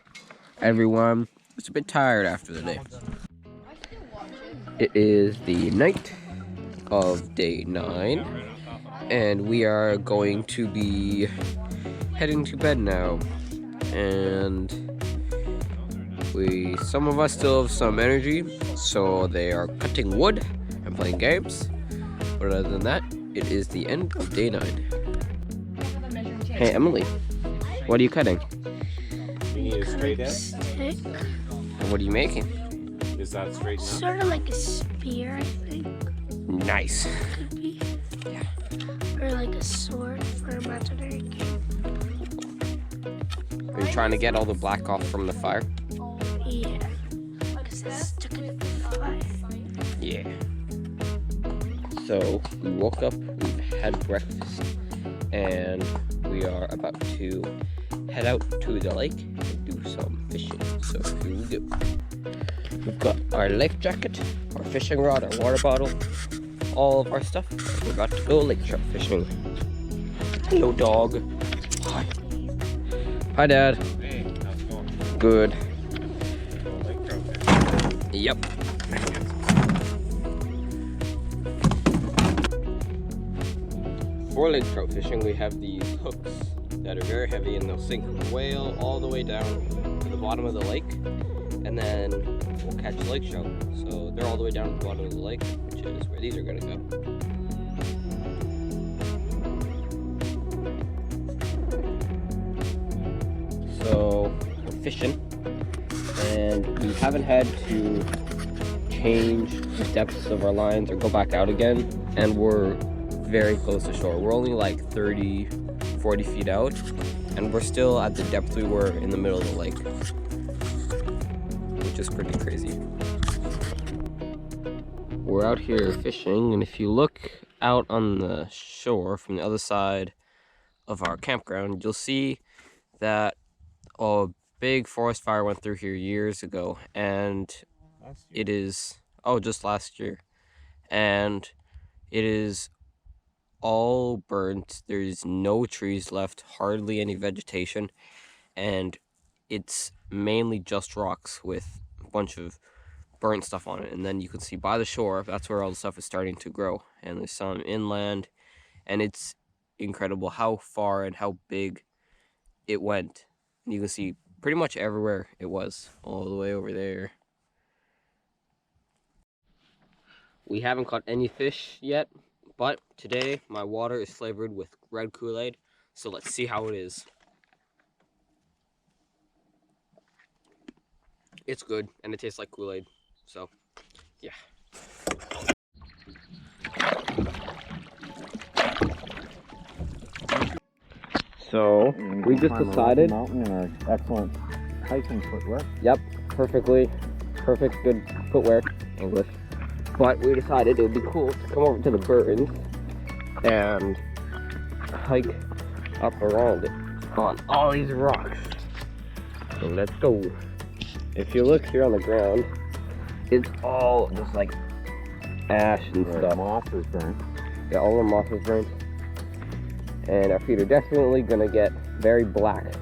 everyone is a bit tired after the day. It is the night of day 9, and we are going to be heading to bed now. And some of us still have some energy, so they are cutting wood and playing games. But other than that, it is the end of day 9. Hey Emily, what are you cutting? You need a straight edge? Stick. And what are you making? Is that straight now? Sort of like a spear, I think. Nice. Could be. Yeah. Or like a sword for imaginary game. Are you trying to get all the black off from the fire? Yeah. Because it's stuck in the fire. Yeah. So we woke up, we've had breakfast, and we are about to head out to the lake and do some fishing. So here we go. We've got our life jacket, our fishing rod, our water bottle, all of our stuff. We're about to go lake trout fishing. Hello, dog. Hi. Hi, Dad. Hey, how's it going? Good. Lake trout fishing. Yep. For lake trout fishing, we have these hooks that are very heavy, and they'll sink the whale all the way down to the bottom of the lake, and then we'll catch lake trout. So they're all the way down to the bottom of the lake, which is where these are going to go. So we're fishing, and we haven't had to change the depths of our lines or go back out again, and we're very close to shore. We're only like 30-40 feet out, and we're still at the depth we were in the middle of the lake, which is pretty crazy. We're out here fishing, and if you look out on the shore from the other side of our campground, you'll see that a big forest fire went through here years ago, and it is just last year, and it is all burnt. There's no trees left, hardly any vegetation, and it's mainly just rocks with a bunch of burnt stuff on it. And then you can see by the shore, that's where all the stuff is starting to grow, and there's some inland, and it's incredible how far and how big it went. And you can see pretty much everywhere it was, all the way over there. We haven't caught any fish yet, but today my water is flavored with red Kool-Aid, so let's see how it is. It's good, and it tastes like Kool-Aid, so yeah. So we just decided. Mountain in our excellent hiking footwear. Yep, perfect, good footwear, English. But we decided it would be cool to come over to the burns and hike up around it on all these rocks. So let's go. If you look here on the ground, it's all just like ash and stuff. Moss is burnt. Yeah, all the moss is burnt. And our feet are definitely gonna get very black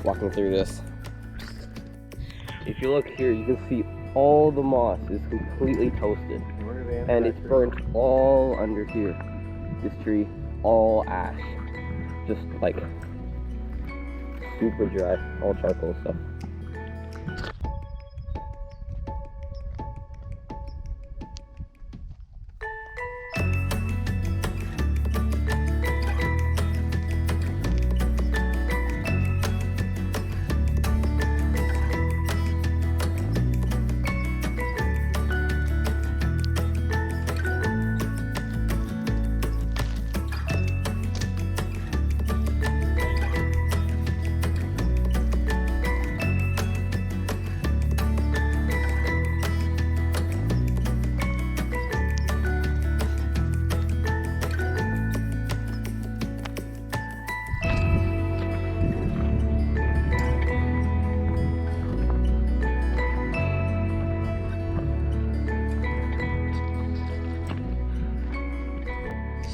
walking through this. If you look here, you can see all the moss is completely toasted, and it's burnt all under here. This tree, all ash, just like super dry, all charcoal stuff.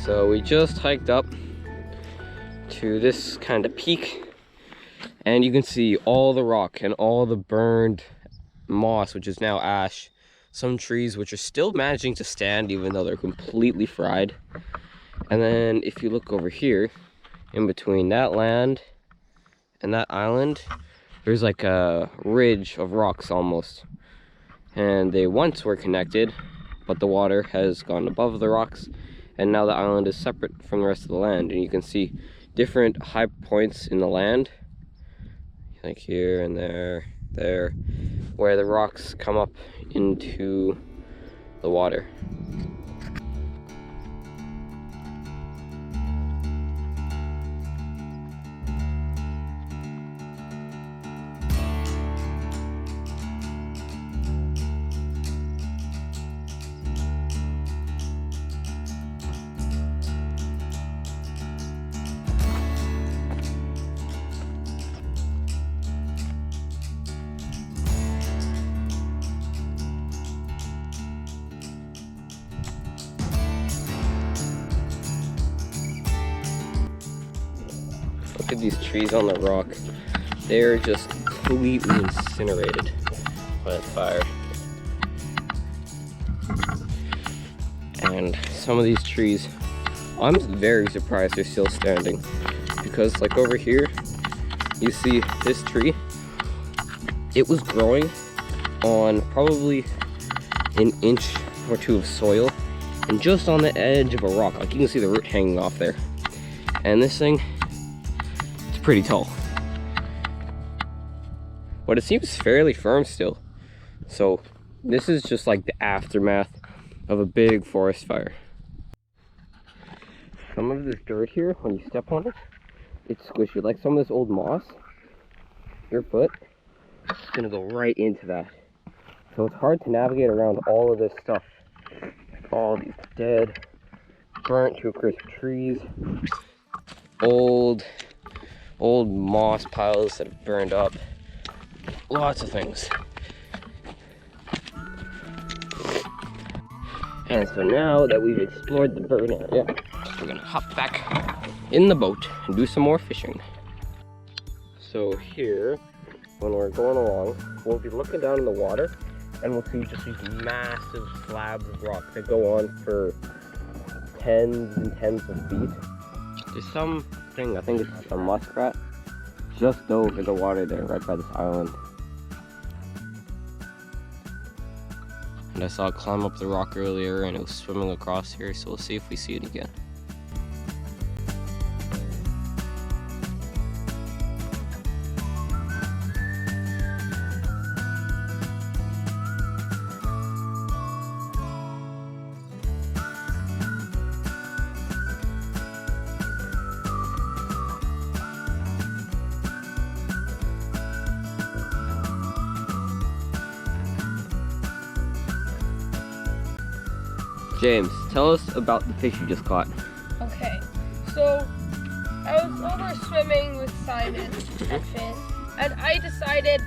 So we just hiked up to this kind of peak, and you can see all the rock and all the burned moss, which is now ash. Some trees which are still managing to stand even though they're completely fried. And then if you look over here, in between that land and that island, there's like a ridge of rocks almost. And they once were connected, but the water has gone above the rocks, and now the island is separate from the rest of the land. And you can see different high points in the land, like here and there, where the rocks come up into the water. Look at these trees on the rock. They're just completely incinerated by the fire. And some of these trees, I'm very surprised they're still standing, because like over here, you see this tree, it was growing on probably an inch or two of soil, and just on the edge of a rock. Like you can see the root hanging off there. And this thing, it's pretty tall, but it seems fairly firm still. So this is just like the aftermath of a big forest fire. Some of this dirt here, when you step on it, it's squishy. Like some of this old moss, your foot is gonna go right into that. So it's hard to navigate around all of this stuff. All these dead, burnt to a crisp trees, old moss piles that have burned up, lots of things. And so now that we've explored the burn area, we're gonna hop back in the boat and do some more fishing. So here, when we're going along, we'll be looking down in the water and we'll see just these massive slabs of rock that go on for tens and tens of feet. There's something, I think it's a muskrat, just over the water there, right by this island. And I saw it climb up the rock earlier and it was swimming across here, so we'll see if we see it again. James, tell us about the fish you just caught. Okay, so I was over swimming with Simon and Finn, and I decided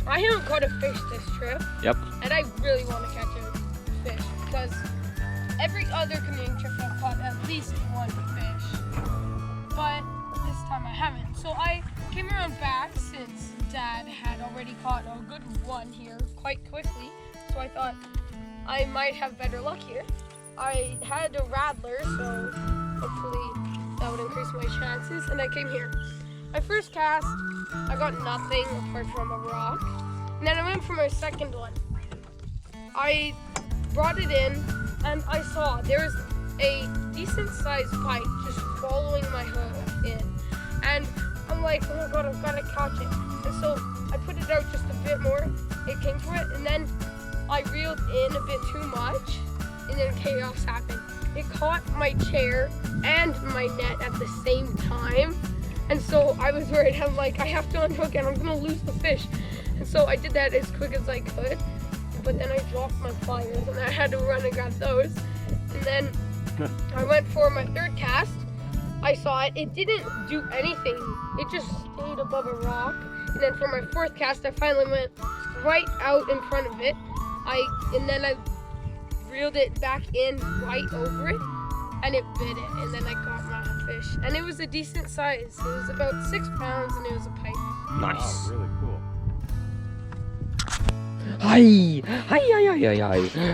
I haven't caught a fish this trip. Yep. And I really want to catch a fish because every other canoeing trip I've caught at least one fish. But this time I haven't. So I came around back since Dad had already caught a good one here quite quickly. So I thought I might have better luck here. I had a rattler, so hopefully that would increase my chances. And I came here. My first cast, I got nothing apart from a rock. And then I went for my second one. I brought it in and I saw there's a decent sized pike just following my hook in. And I'm like, oh my god, I've got to catch it. And so I put it out just a bit more. It came for it, and then I reeled in a bit too much, and then chaos happened. It caught my chair and my net at the same time. And so I was worried. I'm like, I have to unhook and I'm gonna lose the fish. And so I did that as quick as I could. But then I dropped my pliers and I had to run and grab those. And then I went for my third cast. I saw it. It didn't do anything. It just stayed above a rock. And then for my fourth cast, I finally went right out in front of it. And then I reeled it back in right over it, and it bit it. And then I got my fish. And it was a decent size. It was about 6 pounds, and it was a pike. Nice. Wow, really cool. Hi! Hi!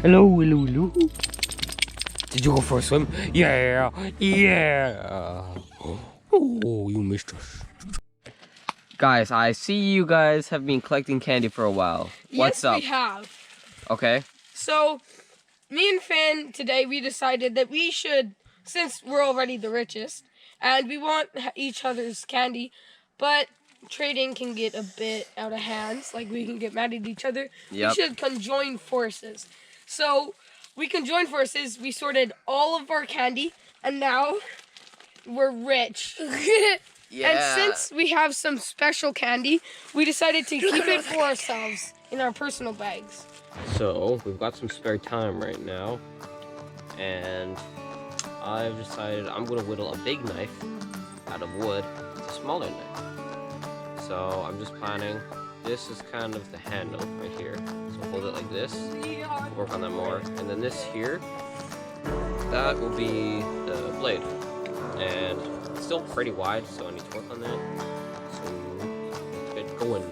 Hello. Did you go for a swim? Yeah! Oh, you missed us. Guys, I see you guys have been collecting candy for a while. What's up? Yes, we have. Okay. So, me and Finn today, we decided that we should, since we're already the richest, and we want each other's candy, but trading can get a bit out of hands, like we can get mad at each other. Yep. We should conjoin forces. So, we conjoined forces, we sorted all of our candy, and now we're rich. Yeah. And since we have some special candy, we decided to keep it for ourselves in our personal bags. So, we've got some spare time right now, and I've decided I'm going to whittle a big knife out of wood to a smaller knife. So, I'm just planning, this is kind of the handle right here. So, hold it like this, work on that more, and then this here, that will be the blade. And it's still pretty wide, so I need to work on that. So, let's get going.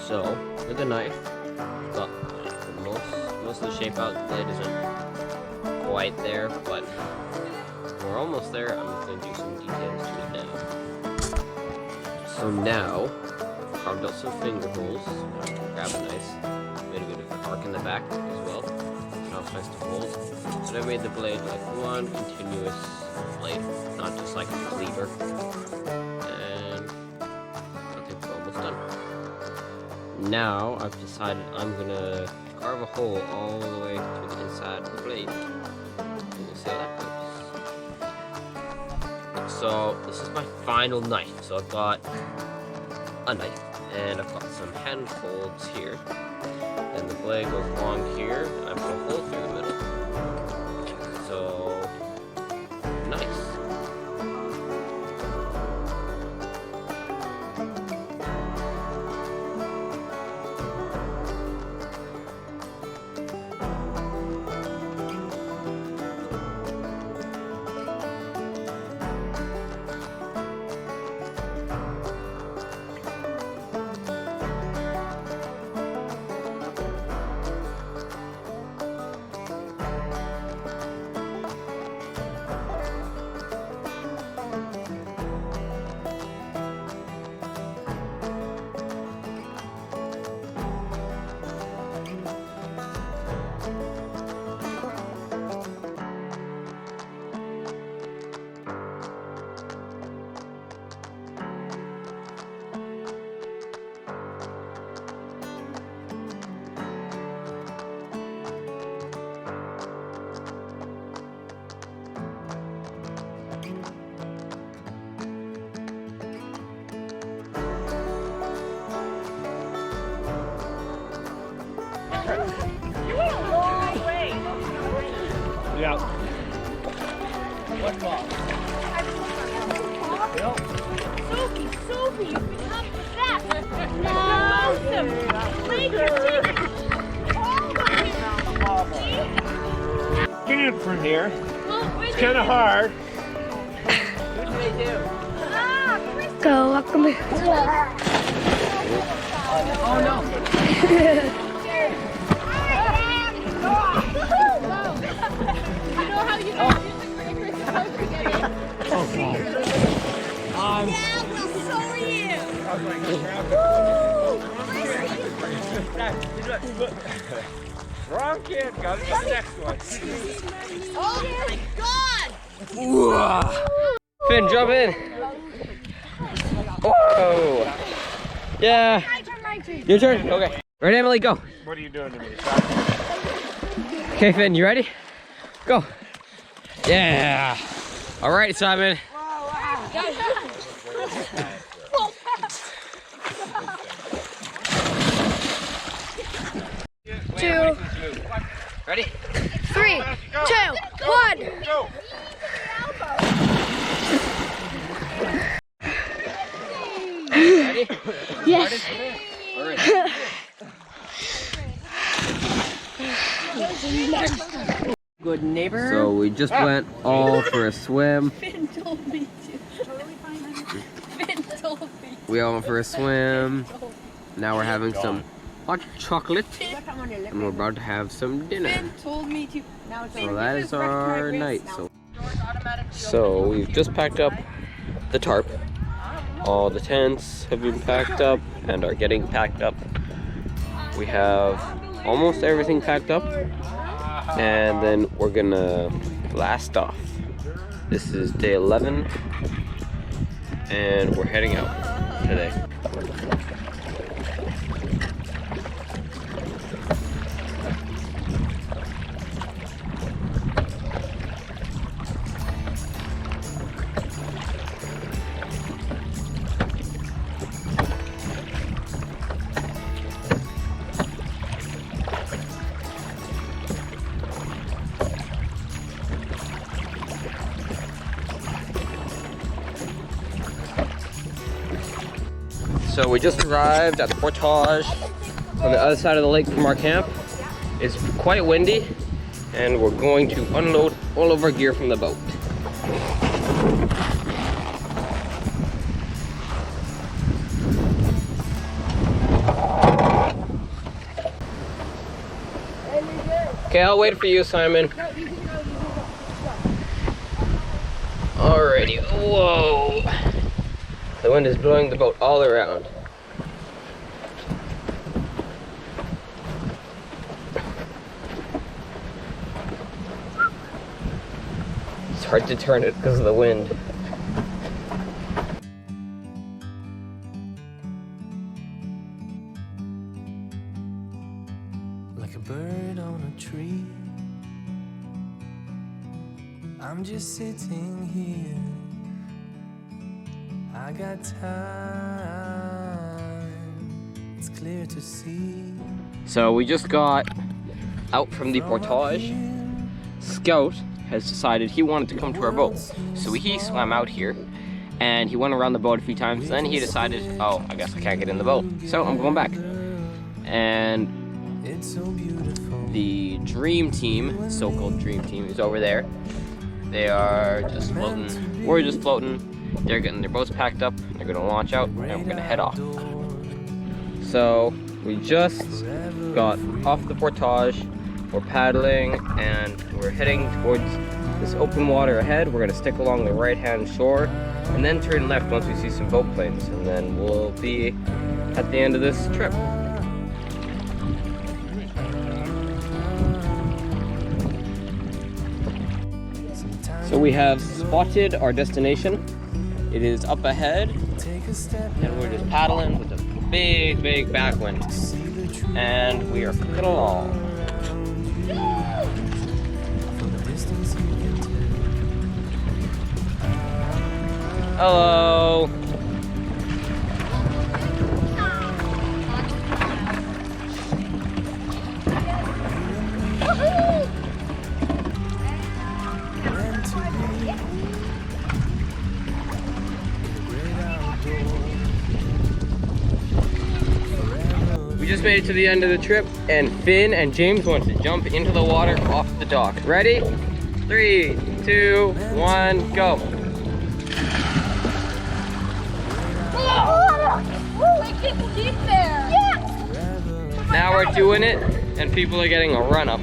So, with the knife, got most of the shape out. The blade isn't quite there, but we're almost there. I'm just going to do some details to it now. So now, carved out some finger holes. Grab a nice, made a bit of an arc in the back as well. Now it's nice to hold. So I made the blade like one continuous blade, not just like a cleaver. And I think we're almost done. Now I've decided I'm gonna carve a hole all the way to the inside of the blade. And we'll see how that goes. So this is my final knife. So I've got a knife and I've got some hand folds here. Then the blade goes along here and I put a hole through the middle. So nice. Yeah. What ball? So Sophie, you've become the best. Awesome. Make your chicken. Get in from here. It's kind of hard. Go, welcome here. Oh no. You know how you know music for your Christmas poster together? Yeah, well, so are you. Wrong kid. Got the next one. Oh my God! Finn, jump in. Oh. Yeah. Your turn. Okay. Ready, Emily? Go. What are you doing to me? Okay, Finn, you ready? Go. Yeah. All right, Simon. Two, Ready? 3, 2, 1. Go. Ready? Yes. All right. Good neighbor. So we just went all for a swim. Finn told me to. Finn told me. We all went for a swim. Now we're having some hot chocolate, and we're about to have some dinner. Finn told me to. So that is our night. So we've just packed up the tarp. All the tents have been packed up and are getting packed up. We have almost everything packed up, and then we're gonna blast off. This is day 11, and we're heading out today. So we just arrived at the portage on the other side of the lake from our camp. It's quite windy, and we're going to unload all of our gear from the boat. Okay, I'll wait for you, Simon. Alrighty, whoa. The wind is blowing the boat all around. It's hard to turn it because of the wind. Like a bird on a tree, I'm just sitting here. I got time, it's clear to see. So we just got out from the portage. Scout has decided he wanted to come to our boat. So he swam out here and he went around the boat a few times. Then he decided, oh, I guess I can't get in the boat. So I'm going back. And the dream team, so-called dream team, is over there. They are just floating. We're just floating. They're getting their boats packed up. They're gonna launch out and we're gonna head off. So we just got off the portage. We're paddling and we're heading towards this open water ahead. We're gonna stick along the right-hand shore and then turn left once we see some boat planes, and then we'll be at the end of this trip. So we have spotted our destination. It is up ahead, and we're just paddling with a big, big backwind. And we are cooking along. Hello. just made it to the end of the trip, and Finn and James wants to jump into the water off the dock. Ready? 3, 2, 1, go. Now we're doing it, and people are getting a run up.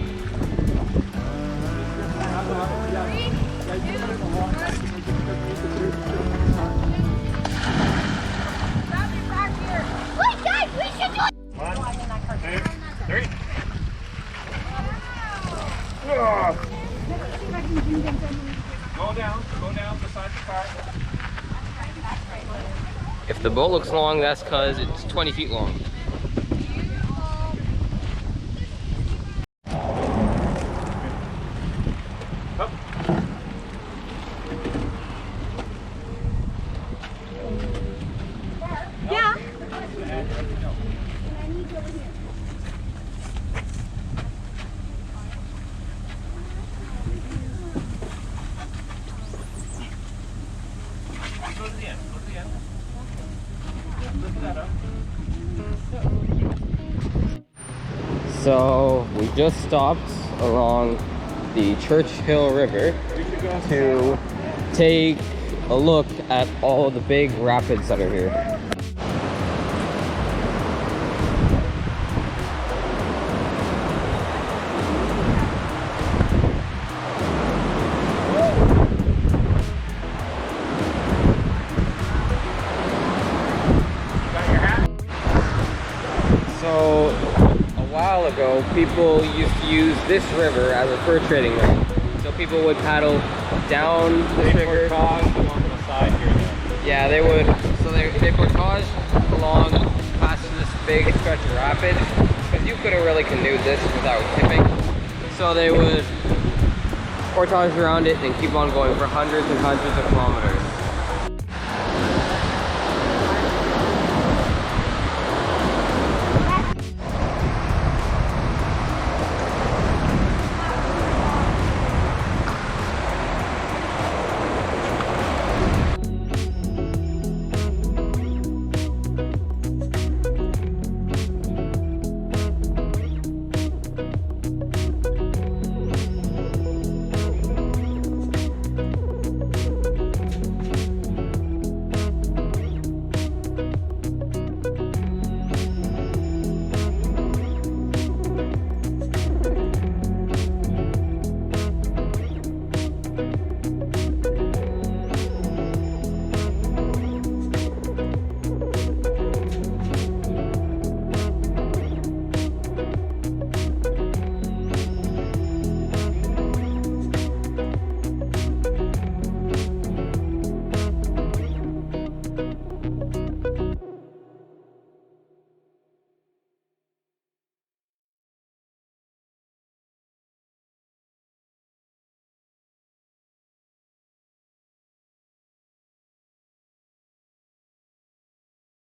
Go down beside the car. If the boat looks long, that's because it's 20 feet long. Yeah. Go to the end. Go to the end. Lift that up. So we just stopped along the Churchill River to take a look at all the big rapids that are here. So a while ago, people used to use this river as a fur trading route. So people would paddle down the river. Along the side here. Yeah, they would. So they portage along past this big stretch of rapids, because you couldn't really canoe this without tipping. So they would portage around it and keep on going for hundreds and hundreds of kilometers.